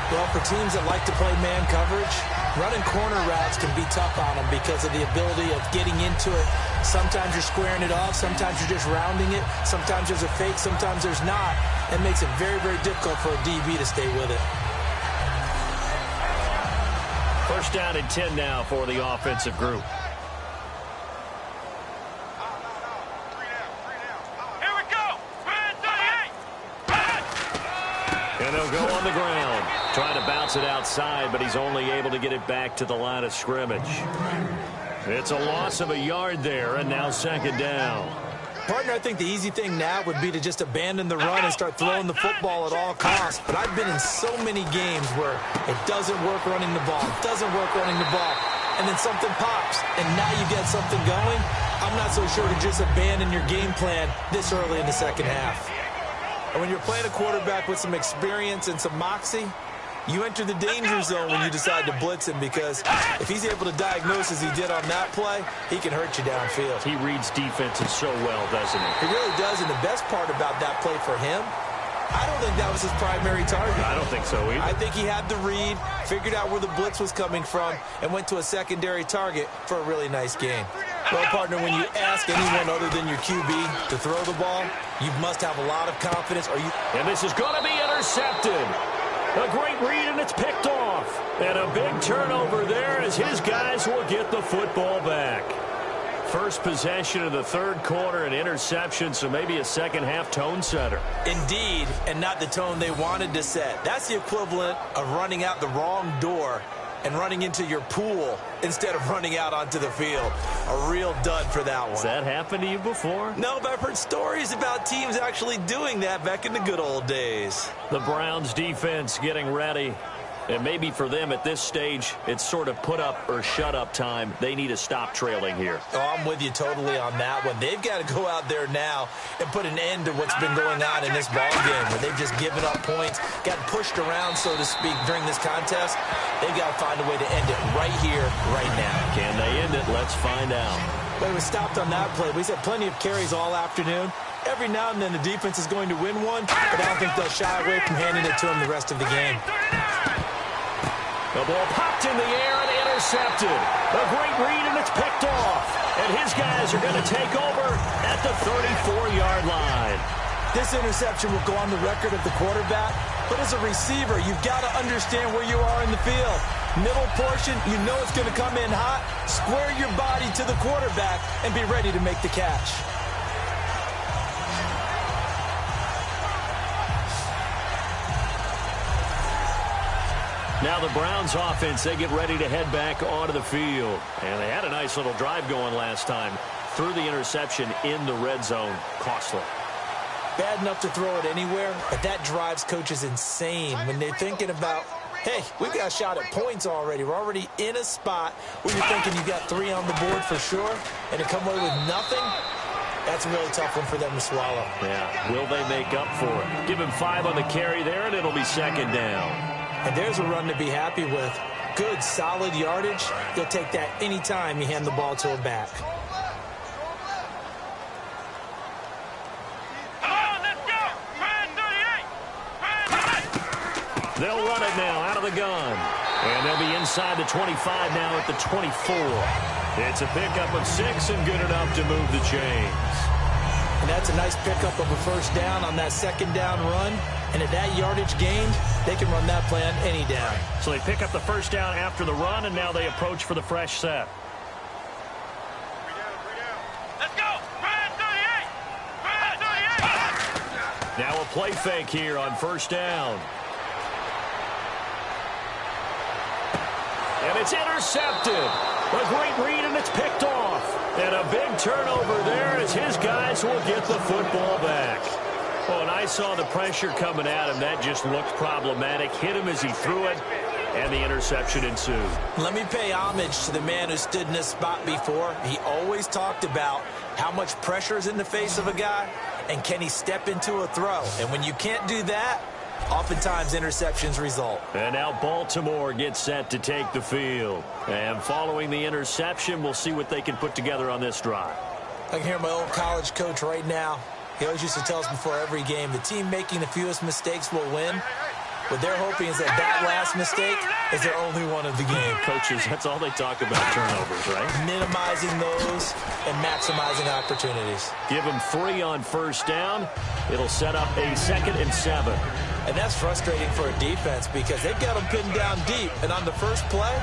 Well, for teams that like to play man coverage, running corner routes can be tough on them because of the ability of getting into it. Sometimes you're squaring it off. Sometimes you're just rounding it. Sometimes there's a fake. Sometimes there's not. It makes it very, very difficult for a DB to stay with it. First down and 10 now for the offensive group. And he'll go on the ground. Trying to bounce it outside, but he's only able to get it back to the line of scrimmage. It's a loss of a yard there, and now second down. Partner, I think the easy thing now would be to just abandon the run and start throwing the football at all costs. But I've been in so many games where it doesn't work running the ball. It doesn't work running the ball. And then something pops, and now you get something going. I'm not so sure to just abandon your game plan this early in the second half. And when you're playing a quarterback with some experience and some moxie, you enter the danger zone when you decide to blitz him, because if he's able to diagnose as he did on that play, he can hurt you downfield. He reads defenses so well, doesn't he? He really does, and the best part about that play for him, I don't think that was his primary target. I don't think so either. I think he had the read, figured out where the blitz was coming from, and went to a secondary target for a really nice gain. Well, partner, when you ask anyone other than your QB to throw the ball, you must have a lot of confidence. And this is going to be intercepted. A great read, and it's picked off. And a big turnover there as his guys will get the football back. First possession of the third quarter, an interception, so maybe a second-half tone setter. Indeed, and not the tone they wanted to set. That's the equivalent of running out the wrong door and running into your pool instead of running out onto the field. A real dud for that one. Has that happened to you before? No, but I've heard stories about teams actually doing that back in the good old days. The Browns defense getting ready. And maybe for them at this stage, it's sort of put up or shut up time. They need to stop trailing here. Oh, I'm with you totally on that one. They've got to go out there now and put an end to what's been going on in this ball game, where they've just given up points, gotten pushed around, so to speak, during this contest. They've got to find a way to end it right here, right now. Can they end it? Let's find out. Well, we stopped on that play. We've had plenty of carries all afternoon. Every now and then the defense is going to win one, but I don't think they'll shy away from handing it to them the rest of the game. The ball popped in the air and intercepted. A great read, and it's picked off. And his guys are going to take over at the 34-yard line. This interception will go on the record of the quarterback, but as a receiver, you've got to understand where you are in the field. Middle portion, you know it's going to come in hot. Square your body to the quarterback and be ready to make the catch. Now the Browns offense, they get ready to head back onto the field. And they had a nice little drive going last time. Threw the interception in the red zone. Costly. Bad enough to throw it anywhere, but that drives coaches insane when they're thinking about, hey, we've got a shot at points already. We're already in a spot where you're thinking you've got 3 on the board for sure, and to come away with nothing, that's a really tough one for them to swallow. Yeah, will they make up for it? Give him 5 on the carry there, and it'll be second down. And there's a run to be happy with. Good, solid yardage. He'll take that anytime you hand the ball to him back. Come on, let's go! Brand 38! They'll run it now out of the gun. And they'll be inside the 25 now at the 24. It's a pickup of 6 and good enough to move the chains. And that's a nice pickup of a first down on that second down run. And at that yardage gained, they can run that play on any down. So they pick up the first down after the run, and now they approach for the fresh set. Let's go! Brand 38! Brand 38! Now a play fake here on first down. And it's intercepted. A great read, and it's picked off. And a big turnover there as his guys will get the football back. Oh, and I saw the pressure coming at him. That just looked problematic. Hit him as he threw it, and the interception ensued. Let me pay homage to the man who stood in this spot before. He always talked about how much pressure is in the face of a guy, and can he step into a throw. And when you can't do that, oftentimes interceptions result. And now Baltimore gets set to take the field. And following the interception, we'll see what they can put together on this drive. I can hear my old college coach right now. He always used to tell us before every game, the team making the fewest mistakes will win. What they're hoping is that that last mistake is their only one of the game. Coaches, that's all they talk about, turnovers, right? Minimizing those and maximizing opportunities. Give them 3 on first down. It'll set up a 2nd and 7. And that's frustrating for a defense because they've got them pinned down deep. And on the first play,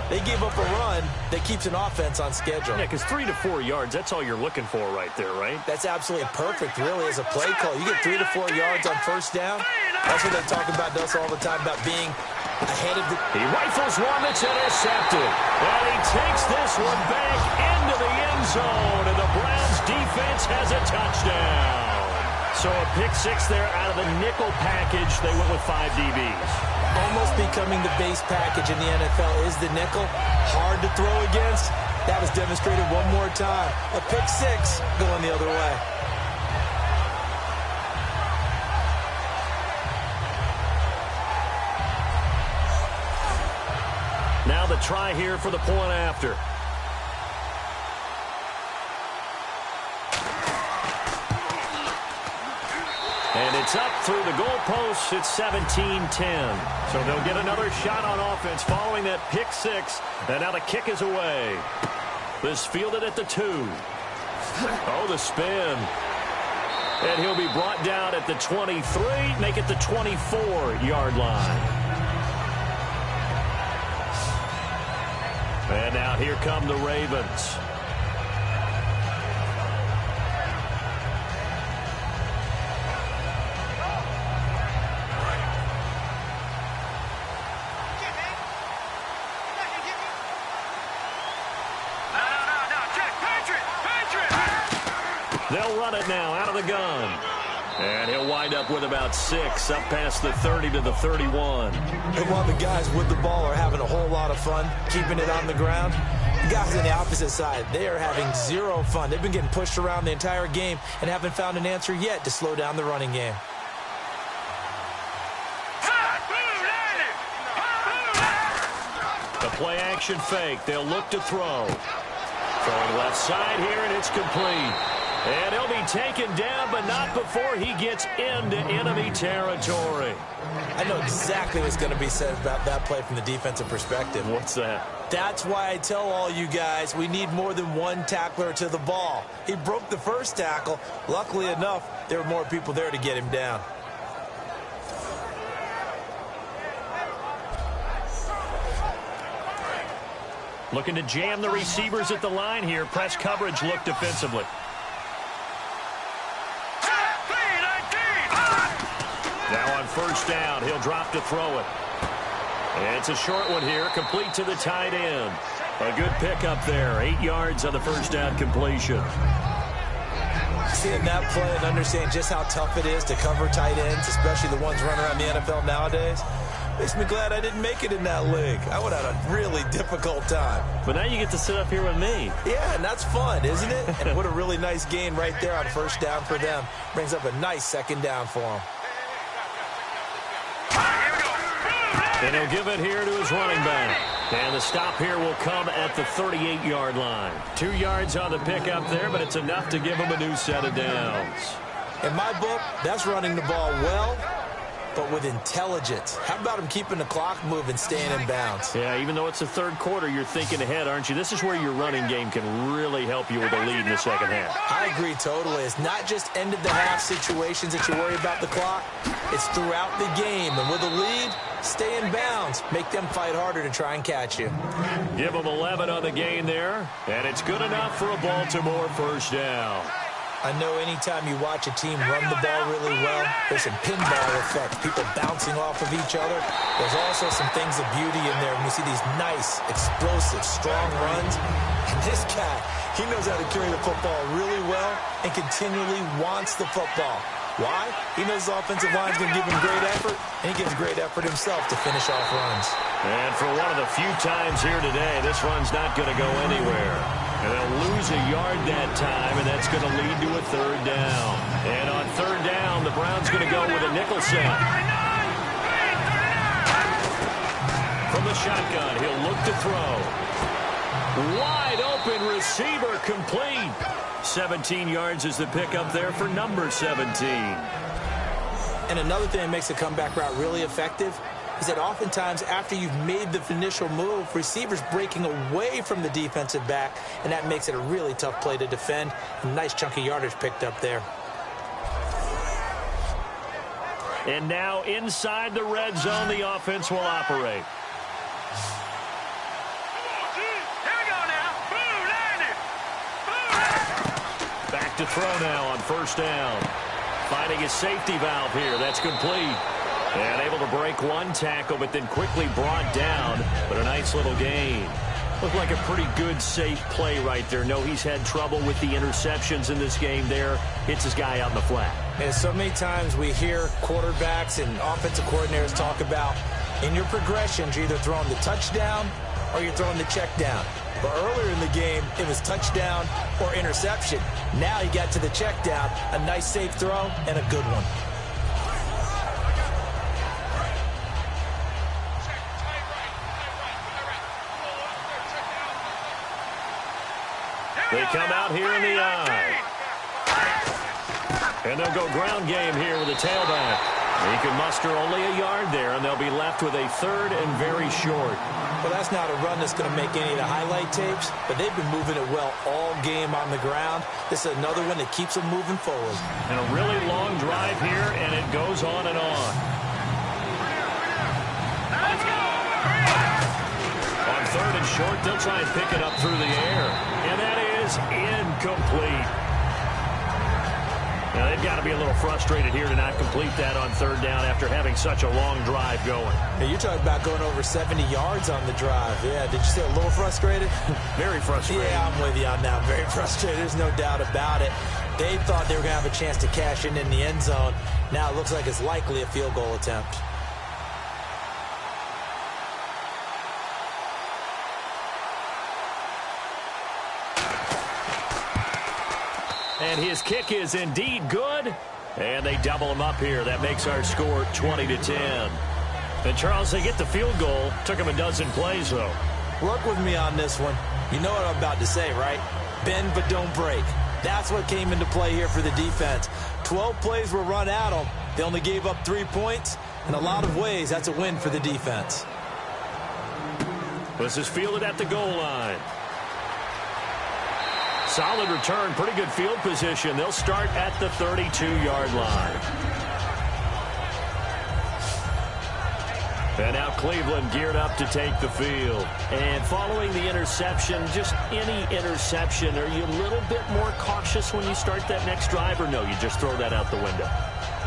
they give up a run that keeps an offense on schedule. Yeah, because 3 to 4 yards, that's all you're looking for right there, right? That's absolutely perfect, really, as a play call. You get 3 to 4 yards on first down. That's what they talk about to us all the time, about being ahead of the... He rifles one that's intercepted. And he takes this one back into the end zone. And the Browns defense has a touchdown. So a pick 6 there out of the nickel package. They went with 5 DBs. Almost becoming the base package in the NFL is the nickel. Hard to throw against. That was demonstrated one more time. A pick 6 going the other way. Now the try here for the point after. And it's up through the goalposts. It's 17-10. So they'll get another shot on offense following that pick 6. And now the kick is away. This fielded at the 2. Oh, the spin. And he'll be brought down at the 23. Make it the 24-yard line. And now here come the Ravens. They'll run it now out of the gun. And he'll wind up with about 6, up past the 30 to the 31. And while the guys with the ball are having a whole lot of fun keeping it on the ground, the guys on the opposite side, they are having zero fun. They've been getting pushed around the entire game and haven't found an answer yet to slow down the running game. The play action fake. They'll look to throw. Throwing left side here, and it's complete. And he'll be taken down, but not before he gets into enemy territory. I know exactly what's going to be said about that play from the defensive perspective. What's that? That's why I tell all you guys we need more than one tackler to the ball. He broke the first tackle. Luckily enough, there were more people there to get him down. Looking to jam the receivers at the line here. Press coverage look defensively. Now on first down, he'll drop to throw it. It's a short one here, complete to the tight end. A good pickup there, 8 yards on the first down completion. Seeing that play and understanding just how tough it is to cover tight ends, especially the ones running around the NFL nowadays, makes me glad I didn't make it in that league. I would have had a really difficult time. But now you get to sit up here with me. Yeah, and that's fun, isn't it? And what a really nice gain right there on first down for them. Brings up a nice second down for them. And he'll give it here to his running back. And the stop here will come at the 38-yard line. 2 yards on the pickup there, but it's enough to give him a new set of downs. In my book, that's running the ball well, but with intelligence. How about him keeping the clock moving, staying in bounds? Yeah, even though it's the third quarter, you're thinking ahead, aren't you? This is where your running game can really help you with a lead in the second half. I agree totally. It's not just end-of-the-half situations that you worry about the clock. It's throughout the game. And with a lead, stay in bounds. Make them fight harder to try and catch you. Give them 11 on the gain there, and it's good enough for a Baltimore first down. I know anytime you watch a team run the ball really well, there's some pinball effect, people bouncing off of each other. There's also some things of beauty in there when you see these nice, explosive, strong runs. And this guy, he knows how to carry the football really well and continually wants the football. Why? He knows the offensive line's going to give him great effort, and he gives great effort himself to finish off runs. And for one of the few times here today, this run's not going to go anywhere. And they'll lose a yard that time, and that's going to lead to a third down. And on third down, the Browns going to go with a nickel set. From the shotgun, he'll look to throw. Wide open receiver complete. 17 yards is the pickup there for number 17. And another thing that makes a comeback route really effective is that oftentimes after you've made the initial move, receivers breaking away from the defensive back, and that makes it a really tough play to defend. A nice chunk of yardage picked up there. And now inside the red zone, the offense will operate. Back to throw now on first down. Finding his safety valve here. That's complete. And able to break one tackle, but then quickly brought down. But a nice little gain. Looked like a pretty good, safe play right there. No, he's had trouble with the interceptions in this game there. Hits his guy out in the flat. And so many times we hear quarterbacks and offensive coordinators talk about in your progressions, you're either throwing the touchdown or you're throwing the check down. But earlier in the game, it was touchdown or interception. Now he got to the check down, a nice safe throw, and a good one. They come out here in the eye. And they'll go ground game here with a tailback. He can muster only a yard there, and they'll be left with a third and very short. Well, that's not a run that's going to make any of the highlight tapes, but they've been moving it well all game on the ground. This is another one that keeps them moving forward. And a really long drive here, and it goes on and on. Let's go! On third and short, they'll try and pick it up through the air. And that is incomplete. Now, they've got to be a little frustrated here to not complete that on third down after having such a long drive going. Hey, you're talking about going over 70 yards on the drive. Yeah, did you say a little frustrated? Very frustrated. Yeah, I'm with you on that. Very frustrated. There's no doubt about it. They thought they were going to have a chance to cash in the end zone. Now it looks like it's likely a field goal attempt. And his kick is indeed good. And they double him up here. That makes our score 20-10. And, Charles, they get the field goal. Took him a dozen plays, though. Work with me on this one. You know what I'm about to say, right? Bend but don't break. That's what came into play here for the defense. 12 plays were run at them. They only gave up 3 points. In a lot of ways, that's a win for the defense. This is fielded at the goal line. Solid return, pretty good field position. They'll start at the 32-yard line. And now Cleveland geared up to take the field. And following the interception, just any interception, are you a little bit more cautious when you start that next drive, or no, you just throw that out the window?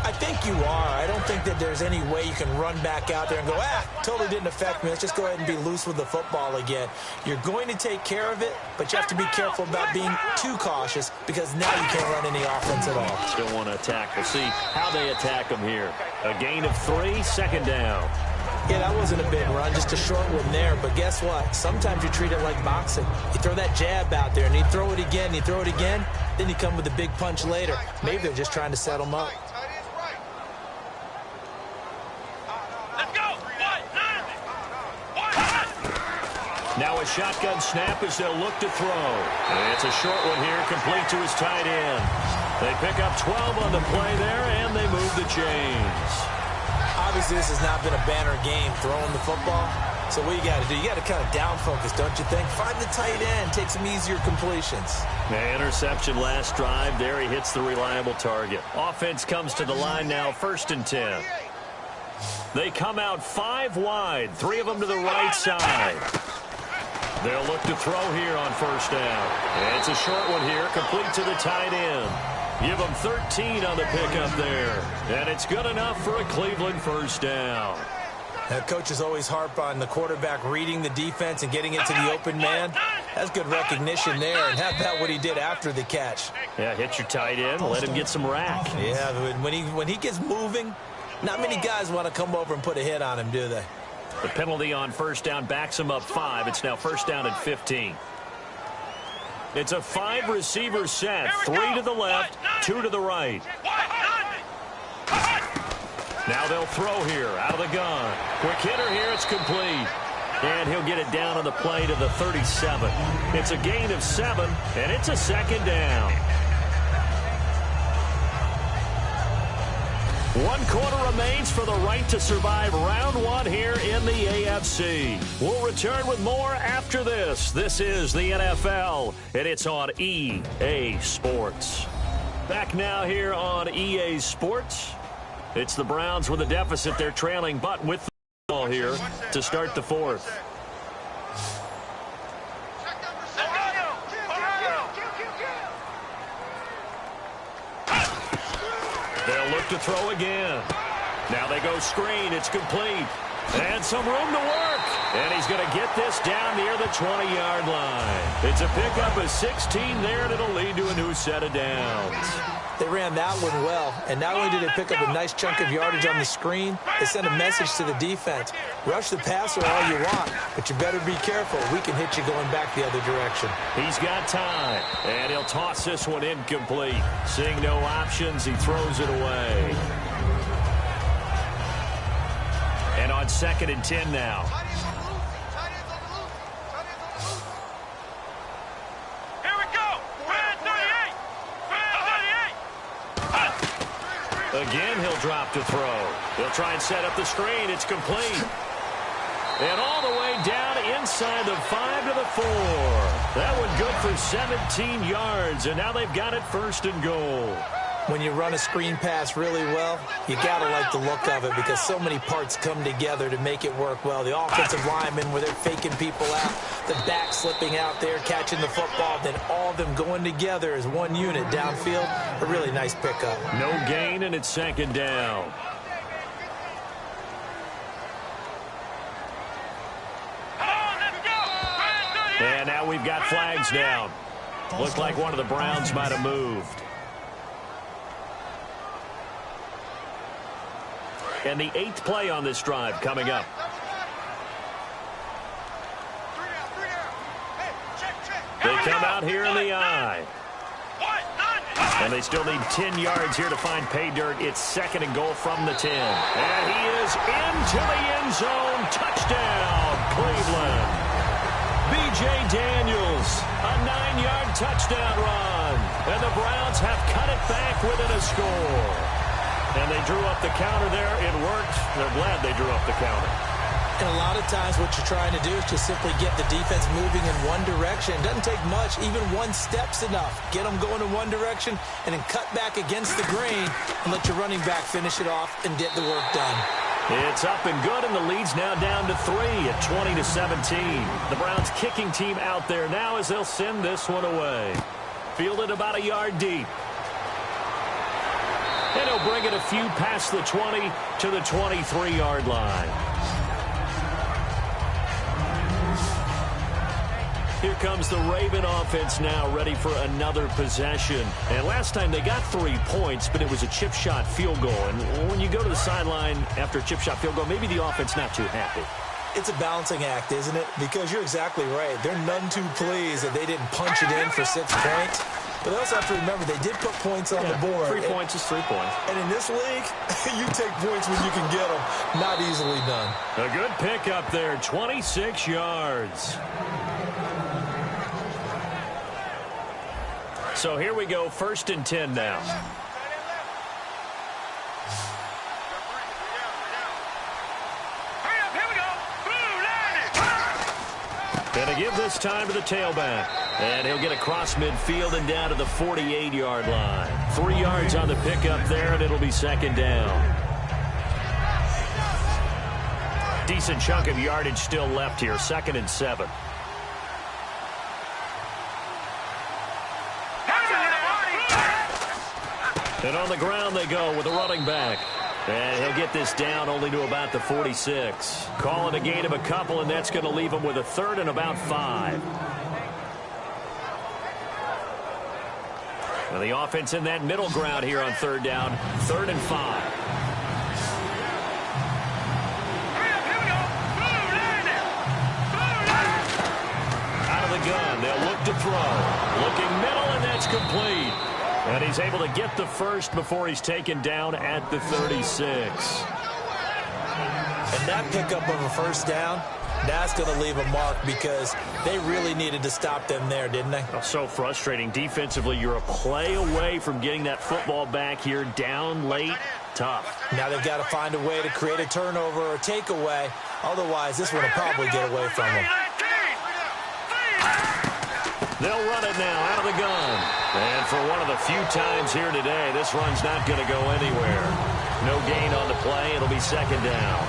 I think you are. I don't think that there's any way you can run back out there and go, totally didn't affect me. Let's just go ahead and be loose with the football again. You're going to take care of it, but you have to be careful about being too cautious because now you can't run any offense at all. Still want to attack. We'll see how they attack them here. A gain of 3, second down. Yeah, that wasn't a big run, just a short one there. But guess what? Sometimes you treat it like boxing. You throw that jab out there, and you throw it again, you throw it again, then you come with a big punch later. Maybe they're just trying to set them up. Now a shotgun snap as they'll look to throw. And it's a short one here, complete to his tight end. They pick up 12 on the play there, and they move the chains. Obviously, this has not been a banner game throwing the football. So what you got to do, you got to kind of down focus, don't you think? Find the tight end, take some easier completions. Interception last drive. There he hits the reliable target. Offense comes to the line now, 1st and 10. They come out 5 wide, 3 of them to the right side. They'll look to throw here on 1st down. And it's a short one here, complete to the tight end. Give them 13 on the pickup there. And it's good enough for a Cleveland 1st down. Now, coaches always harp on the quarterback reading the defense and getting it to the open man. That's good recognition there. And how about what he did after the catch? Yeah, hit your tight end, let him get some rack. Yeah, when he gets moving, not many guys want to come over and put a hit on him, do they? The penalty on 1st down backs him up 5. It's now 1st down and 15. It's a 5-receiver set. 3 to the left, 2 to the right. Now they'll throw here out of the gun. Quick hitter here. It's complete. And he'll get it down on the play to the 37. It's a gain of 7, and it's a 2nd down. 1 quarter remains for the right to survive round 1 here in the AFC. We'll return with more after this. This is the NFL, and it's on EA Sports. Back now here on EA Sports. It's the Browns with a deficit. They're trailing, but with the ball here to start the 4th. They'll look to throw again. Now they go screen. It's complete. And some room to work. And he's going to get this down near the 20-yard line. It's a pickup of 16 there, and it'll lead to a new set of downs. They ran that one well, and not only did they pick up a nice chunk of yardage on the screen, they sent a message to the defense. Rush the passer all you want, but you better be careful. We can hit you going back the other direction. He's got time, and he'll toss this one incomplete. Seeing no options, he throws it away. And on 2nd and 10 now. Again, he'll drop to throw. He'll try and set up the screen. It's complete. And all the way down inside the 5 to the 4. That one good for 17 yards, and now they've got it 1st and goal. when you run a screen pass really well, you got to like the look of it because so many parts come together to make it work well. The offensive linemen where they're faking people out, the back slipping out there, catching the football, then all of them going together as one unit downfield. A really nice pickup. No gain, and it's second down. And now we've got flags down. Looked like one of the Browns might have moved. And the 8th play on this drive coming up. They come out here in the eye. And they still need 10 yards here to find pay dirt. It's 2nd and goal from the 10. And he is into the end zone. Touchdown, Cleveland. B.J. Daniels, a 9-yard touchdown run. And the Browns have cut it back within a score. And they drew up the counter there. It worked. They're glad they drew up the counter. And a lot of times what you're trying to do is just simply get the defense moving in one direction. It doesn't take much. Even one step's enough. Get them going in one direction and then cut back against the grain and let your running back finish it off and get the work done. It's up and good, and the lead's now down to 3 at 20-17. The Browns kicking team out there now as they'll send this one away. Fielded about a yard deep. And he'll bring it a few past the 20 to the 23-yard line. Here comes the Raven offense now, ready for another possession. And last time they got 3 points, but it was a chip shot field goal. And when you go to the sideline after a chip shot field goal, maybe the offense not too happy. It's a balancing act, isn't it? Because you're exactly right. They're none too pleased that they didn't punch it in for 6 points. But they also have to remember they did put points on the board. 3 points is 3 points. And in this league, you take points when you can get them. Not easily done. A good pickup there, 26 yards. So here we go, 1st and 10 now. Gonna give this time to the tailback. And he'll get across midfield and down to the 48-yard line. 3 yards on the pickup there, and it'll be 2nd down. Decent chunk of yardage still left here, 2nd and 7. And on the ground they go with a running back. And he'll get this down only to about the 46. Calling a gain of a couple, and that's going to leave him with a 3rd and about 5. Well, the offense in that middle ground here on 3rd down, 3rd and 5. Out of the gun, they'll look to throw. Looking middle, and that's complete. And he's able to get the first before he's taken down at the 36. And that pickup of a 1st down, that's going to leave a mark because they really needed to stop them there, didn't they? Oh, so frustrating. Defensively, you're a play away from getting that football back here down late. Tough. Now they've got to find a way to create a turnover or takeaway. Otherwise, this one will probably get away from them. They'll run it now out of the gun. And for one of the few times here today, this run's not going to go anywhere. No gain on the play. It'll be 2nd down.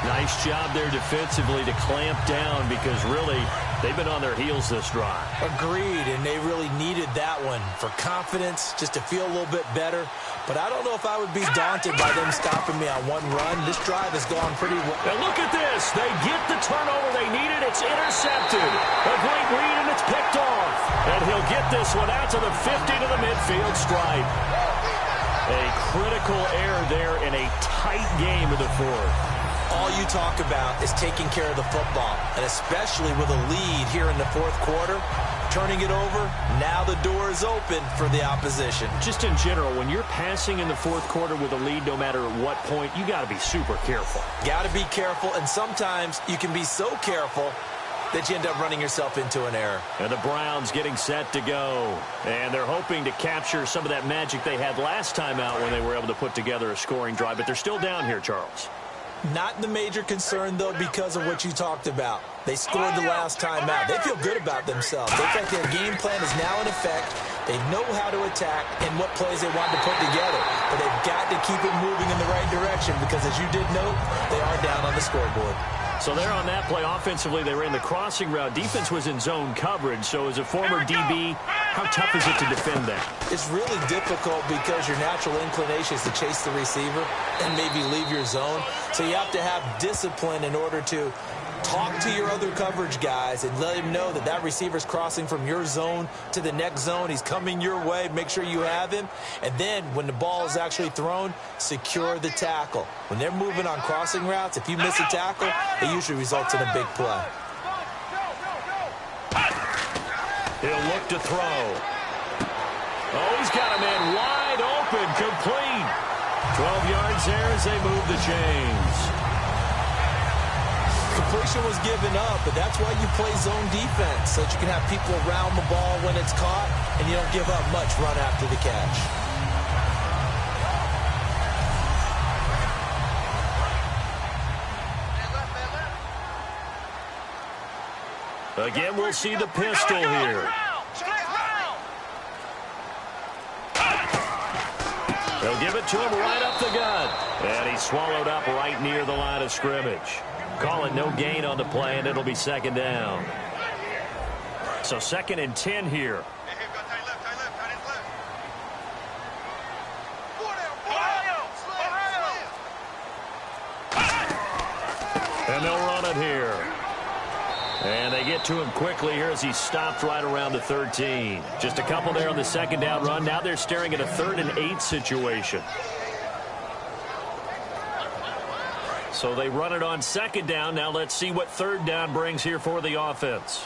Nice job there defensively to clamp down because really they've been on their heels this drive. Agreed, and they really needed that one for confidence, just to feel a little bit better. But I don't know if I would be daunted by them stopping me on one run. This drive has gone pretty well. Now look at this. They get the turnover they needed. It's intercepted. A great read, and it's picked off. And he'll get this one out to the 50 to the midfield stripe. A critical error there in a tight game of the 4th. All you talk about is taking care of the football, and especially with a lead here in the 4th quarter, turning it over, now the door is open for the opposition. Just in general, when you're passing in the 4th quarter with a lead, no matter at what point, you got to be super careful. Got to be careful, and sometimes you can be so careful that you end up running yourself into an error. And the Browns getting set to go. And they're hoping to capture some of that magic they had last time out when they were able to put together a scoring drive. But they're still down here, Charles. Not the major concern, though, because of what you talked about. They scored the last time out. They feel good about themselves. They think their game plan is now in effect. They know how to attack and what plays they want to put together. But they've got to keep it moving in the right direction because, as you did note, they are down on the scoreboard. So there on that play, offensively, they ran the crossing route. Defense was in zone coverage. So as a former DB, how tough is it to defend that? It's really difficult because your natural inclination is to chase the receiver and maybe leave your zone. So you have to have discipline in order to talk to your other coverage guys and let him know that that receiver's crossing from your zone to the next zone. He's coming your way. Make sure you have him. And then when the ball is actually thrown, secure the tackle. When they're moving on crossing routes, if you miss a tackle, it usually results in a big play. He'll look to throw. Oh, he's got a man wide open, complete. 12 yards there as they move the chains. Completion was given up, but that's why you play zone defense, so that you can have people around the ball when it's caught, and you don't give up much run after the catch. Again, we'll see the pistol here. They'll give it to him right up the gut. And he's swallowed up right near the line of scrimmage. Call it no gain on the play, and it'll be second down. So 2nd and 10 here. And they'll run it here. And they get to him quickly here as he stopped right around the 13. Just a couple there on the second down run. Now they're staring at a 3rd and 8 situation. So they run it on 2nd down. Now let's see what 3rd down brings here for the offense.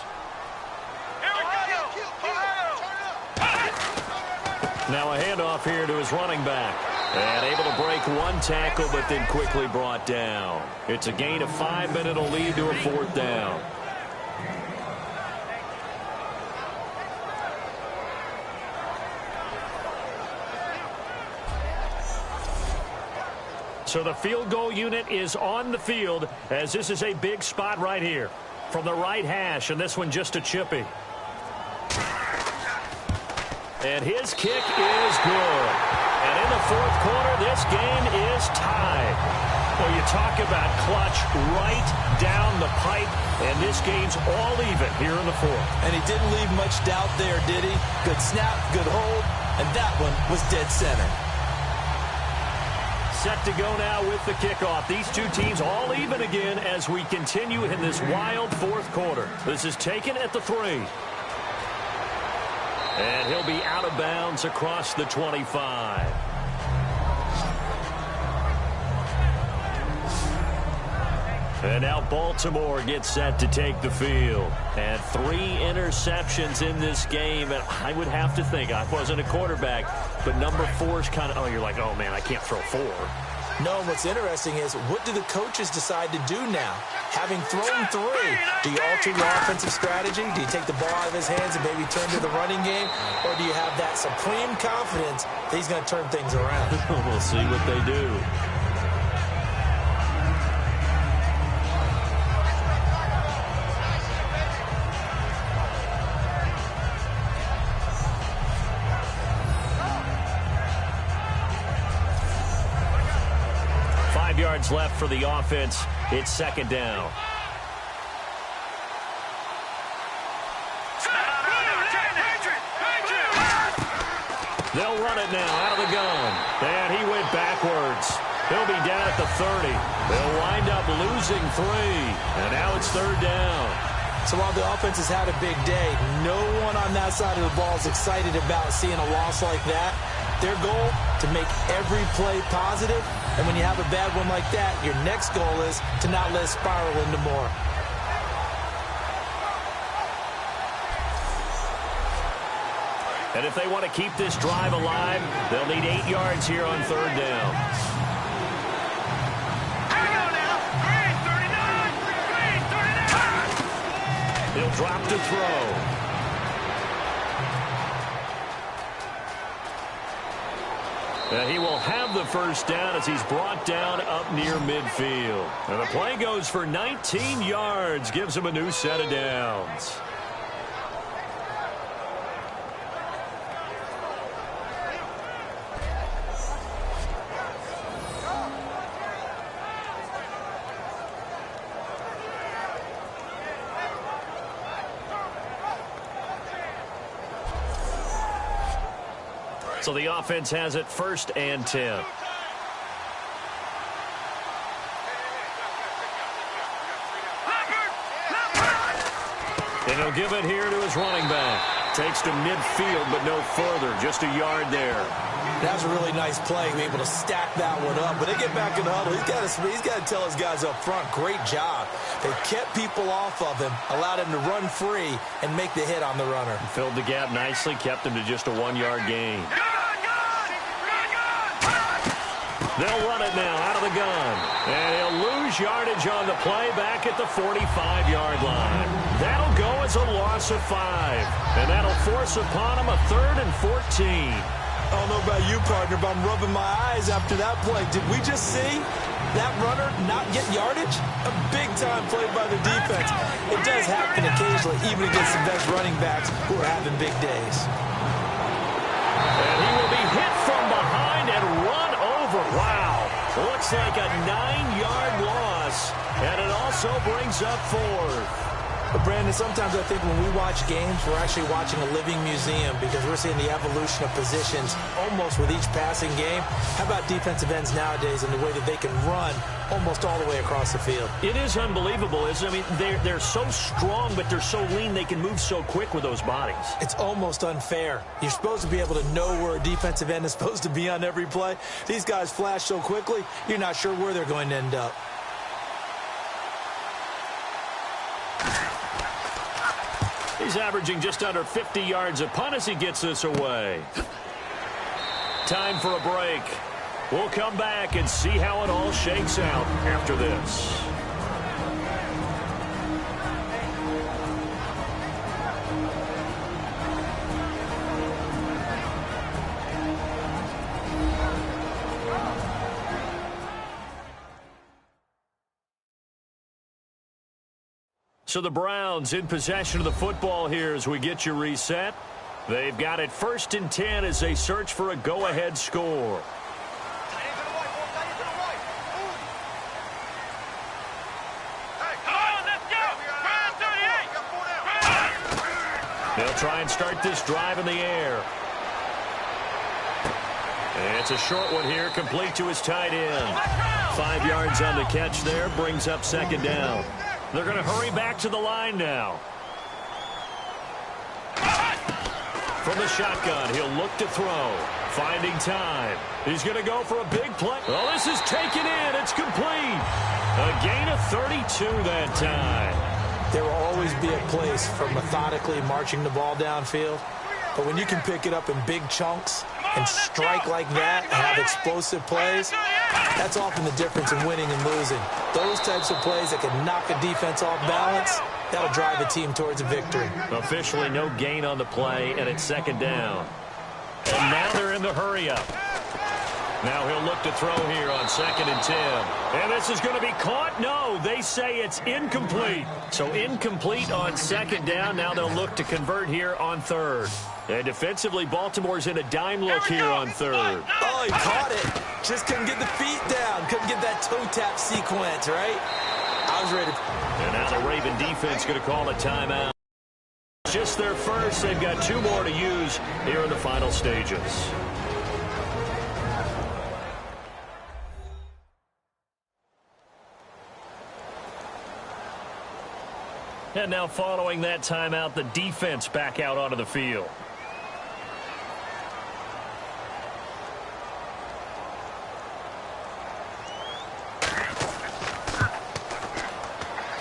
Now a handoff here to his running back. And able to break one tackle, but then quickly brought down. It's a gain of 5, and it'll lead to a 4th down. So the field goal unit is on the field as this is a big spot right here. From the right hash, and this one just a chippy. And his kick is good. And in the 4th quarter, this game is tied. Well, you talk about clutch right down the pipe, and this game's all even here in the 4th. And he didn't leave much doubt there, did he? Good snap, good hold, and that one was dead center. Set to go now with the kickoff. These two teams all even again as we continue in this wild 4th quarter. This is taken at the 3. And he'll be out of bounds across the 25. And now Baltimore gets set to take the field. And 3 interceptions in this game. And I would have to think, I wasn't a quarterback, but number 4 is kind of, oh, you're like, oh, man, I can't throw 4. No, what's interesting is, what do the coaches decide to do now? Having thrown 3, do you alter your offensive strategy? Do you take the ball out of his hands and maybe turn to the running game? Or do you have that supreme confidence that he's going to turn things around? We'll see what they do. Yards left for the offense. It's 2nd down. They'll run it now out of the gun. And he went backwards. He'll be down at the 30. They'll wind up losing 3. And now it's 3rd down. So while the offense has had a big day, no one on that side of the ball is excited about seeing a loss like that. Their goal, to make every play positive. And when you have a bad one like that, your next goal is to not let it spiral into more. And if they want to keep this drive alive, they'll need 8 yards here on 3rd down. He'll drop to throw. And he will have the 1st down as he's brought down up near midfield. And the play goes for 19 yards, gives him a new set of downs. So the offense has it 1st and 10. And he'll give it here to his running back. Takes to midfield, but no further. Just a yard there. That was a really nice play, be able to stack that one up. But they get back in the huddle. He's got to tell his guys up front, great job. They kept people off of him, allowed him to run free, and make the hit on the runner. Filled the gap nicely, kept him to just a 1-yard gain. They'll run it now out of the gun. And he'll lose yardage on the play back at the 45-yard line. That'll go as a loss of 5. And that'll force upon him a 3rd and 14. I don't know about you, partner, but I'm rubbing my eyes after that play. Did we just see that runner not get yardage? A big-time play by the defense. It does happen occasionally, even against the best running backs who are having big days. And he will be hit from behind and run over. Wow. Looks like a 9-yard loss. And it also brings up 4th. But, Brandon, sometimes I think when we watch games, we're actually watching a living museum because we're seeing the evolution of positions almost with each passing game. How about defensive ends nowadays and the way that they can run almost all the way across the field? It is unbelievable, isn't it? I mean, they're so strong, but they're so lean, they can move so quick with those bodies. It's almost unfair. You're supposed to be able to know where a defensive end is supposed to be on every play. These guys flash so quickly, you're not sure where they're going to end up. He's averaging just under 50 yards a punt as he gets this away. Time for a break. We'll come back and see how it all shakes out after this. So the Browns in possession of the football here as we get you reset. They've got it 1st and 10 as they search for a go-ahead score. They'll try and start this drive in the air. And it's a short one here, complete to his tight end. 5 yards on the catch there, brings up 2nd down. They're going to hurry back to the line now. From the shotgun, he'll look to throw. Finding time. He's going to go for a big play. Oh, this is taken in. It's complete. A gain of 32 that time. There will always be a place for methodically marching the ball downfield. But when you can pick it up in big chunks and strike like that and have explosive plays, that's often the difference in winning and losing. Those types of plays that can knock a defense off balance, that'll drive a team towards a victory. Officially no gain on the play, and it's 2nd down. And now they're in the hurry-up. Now he'll look to throw here on 2nd and 10. And this is going to be caught? No, they say it's incomplete. So incomplete on 2nd down. Now they'll look to convert here on 3rd. And defensively, Baltimore's in a dime look here on 3rd. Oh, he caught it. Just couldn't get the feet down. Couldn't get that toe tap sequence, right? I was ready. And now the Raven defense going to call a timeout. Just their first. They've got 2 more to use here in the final stages. And now following that timeout, the defense back out onto the field.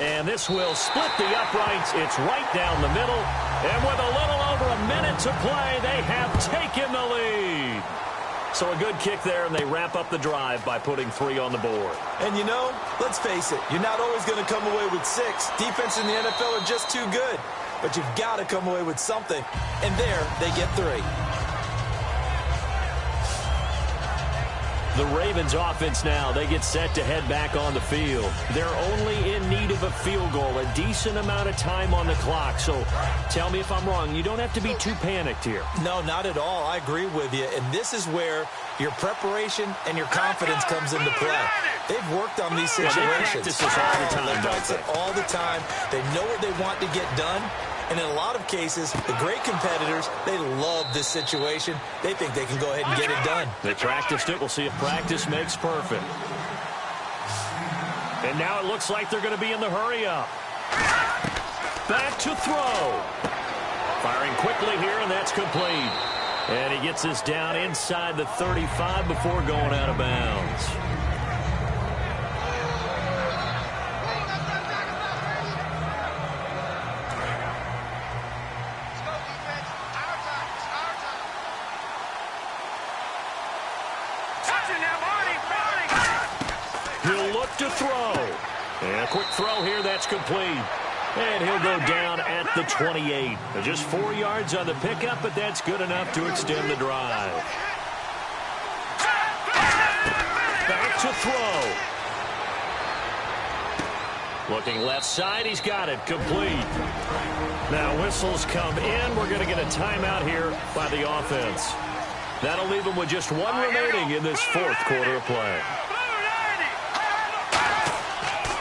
And this will split the uprights. It's right down the middle. And with a little over a minute to play, they have taken the lead. So a good kick there, and they wrap up the drive by putting 3 on the board. And, you know, let's face it, you're not always going to come away with 6. Defense in the NFL are just too good. But you've got to come away with something. And there, they get 3. The Ravens offense now, they get set to head back on the field. They're only in need of a field goal, a decent amount of time on the clock. So tell me if I'm wrong. You don't have to be too panicked here. No, not at all. I agree with you. And this is where your preparation and your confidence comes into play. They've worked on these situations. They practice this all the time, They practice it all the time. They know what they want to get done. And in a lot of cases, the great competitors, they love this situation. They think they can go ahead and get it done. They practiced it. We'll see if practice makes perfect. And now it looks like they're going to be in the hurry-up. Back to throw. Firing quickly here, and that's complete. And he gets this down inside the 35 before going out of bounds. He'll look to throw. And a quick throw here, that's complete. And he'll go down at the 28. Just 4 yards on the pickup, but that's good enough to extend the drive. Back to throw. Looking left side, he's got it, complete. Now whistles come in. We're going to get a timeout here by the offense. That'll leave them with just one remaining in this fourth quarter of play.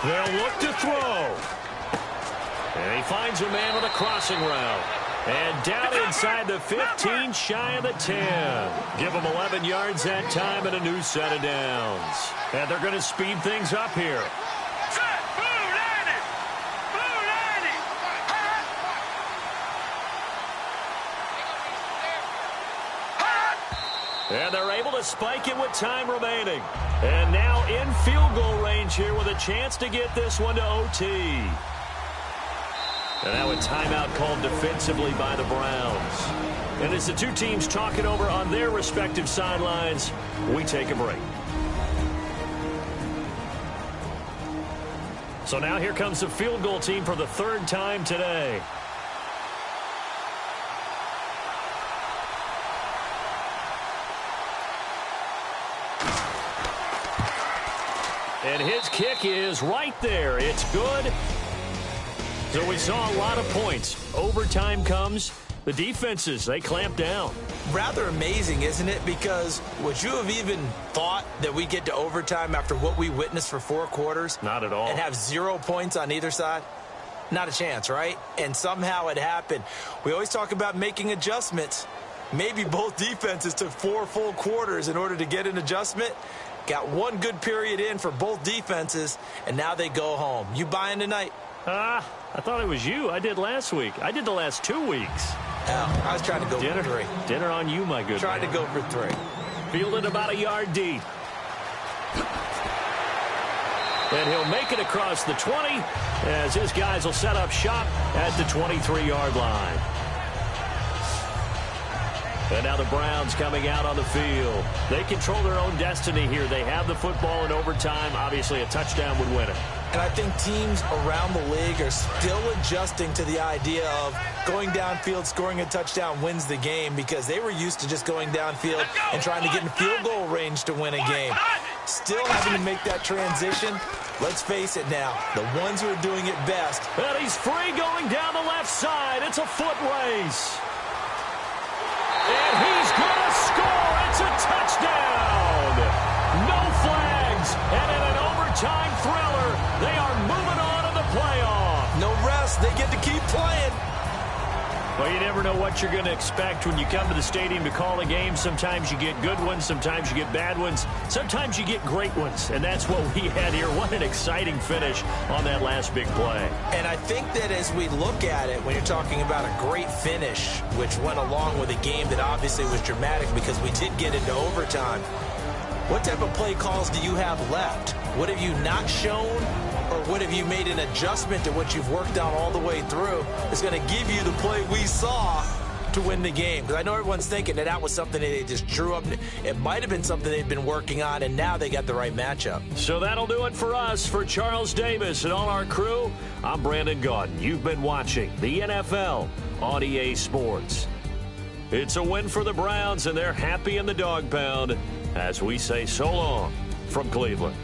They'll look to throw. And he finds a man with a crossing route. And down inside the 15, shy of the 10. Give him 11 yards that time and a new set of downs. And they're going to speed things up here. And they're able to spike it with time remaining. And now in field goal range here with a chance to get this one to OT. And now a timeout called defensively by the Browns. And as the two teams talk it over on their respective sidelines, we take a break. So now here comes the field goal team for the third time today. And his kick is right there. It's good. So we saw a lot of points. Overtime comes. The defenses, they clamp down. Rather amazing, isn't it? Because would you have even thought that we get to overtime after what we witnessed for 4 quarters? Not at all. And have 0 points on either side? Not a chance, right? And somehow it happened. We always talk about making adjustments. Maybe both defenses took 4 full quarters in order to get an adjustment. Got 1 good period in for both defenses, and now they go home. You buying tonight? I thought it was you. I did last week. I did the last 2 weeks. Oh, I was trying to go for 3. Dinner on you, my good Trying man. to go for 3. Fielded about a yard deep. And he'll make it across the 20 as his guys will set up shop at the 23-yard line. And now the Browns coming out on the field. They control their own destiny here. They have the football in overtime. Obviously, a touchdown would win it. And I think teams around the league are still adjusting to the idea of going downfield, scoring a touchdown wins the game, because they were used to just going downfield and trying to get in field goal range to win a game. Still having to make that transition. Let's face it now, the ones who are doing it best. And he's free going down the left side. It's a foot race. And he's going to score. It's a touchdown. No flags. And in an overtime thriller, they are moving on to the playoff. No rest. They get to keep playing. Well, you never know what you're going to expect when you come to the stadium to call a game. Sometimes you get good ones. Sometimes you get bad ones. Sometimes you get great ones. And that's what we had here. What an exciting finish on that last big play. And I think that as we look at it, when you're talking about a great finish, which went along with a game that obviously was dramatic because we did get into overtime, what type of play calls do you have left? What have you not shown? Or what have you made an adjustment to what you've worked on all the way through is going to give you the play we saw to win the game? Because I know everyone's thinking that was something that they just drew up. It might have been something they've been working on, and now they got the right matchup. So that'll do it for us. For Charles Davis and all our crew, I'm Brandon Gaudin. You've been watching the NFL on EA Sports. It's a win for the Browns, and they're happy in the dog pound as we say so long from Cleveland.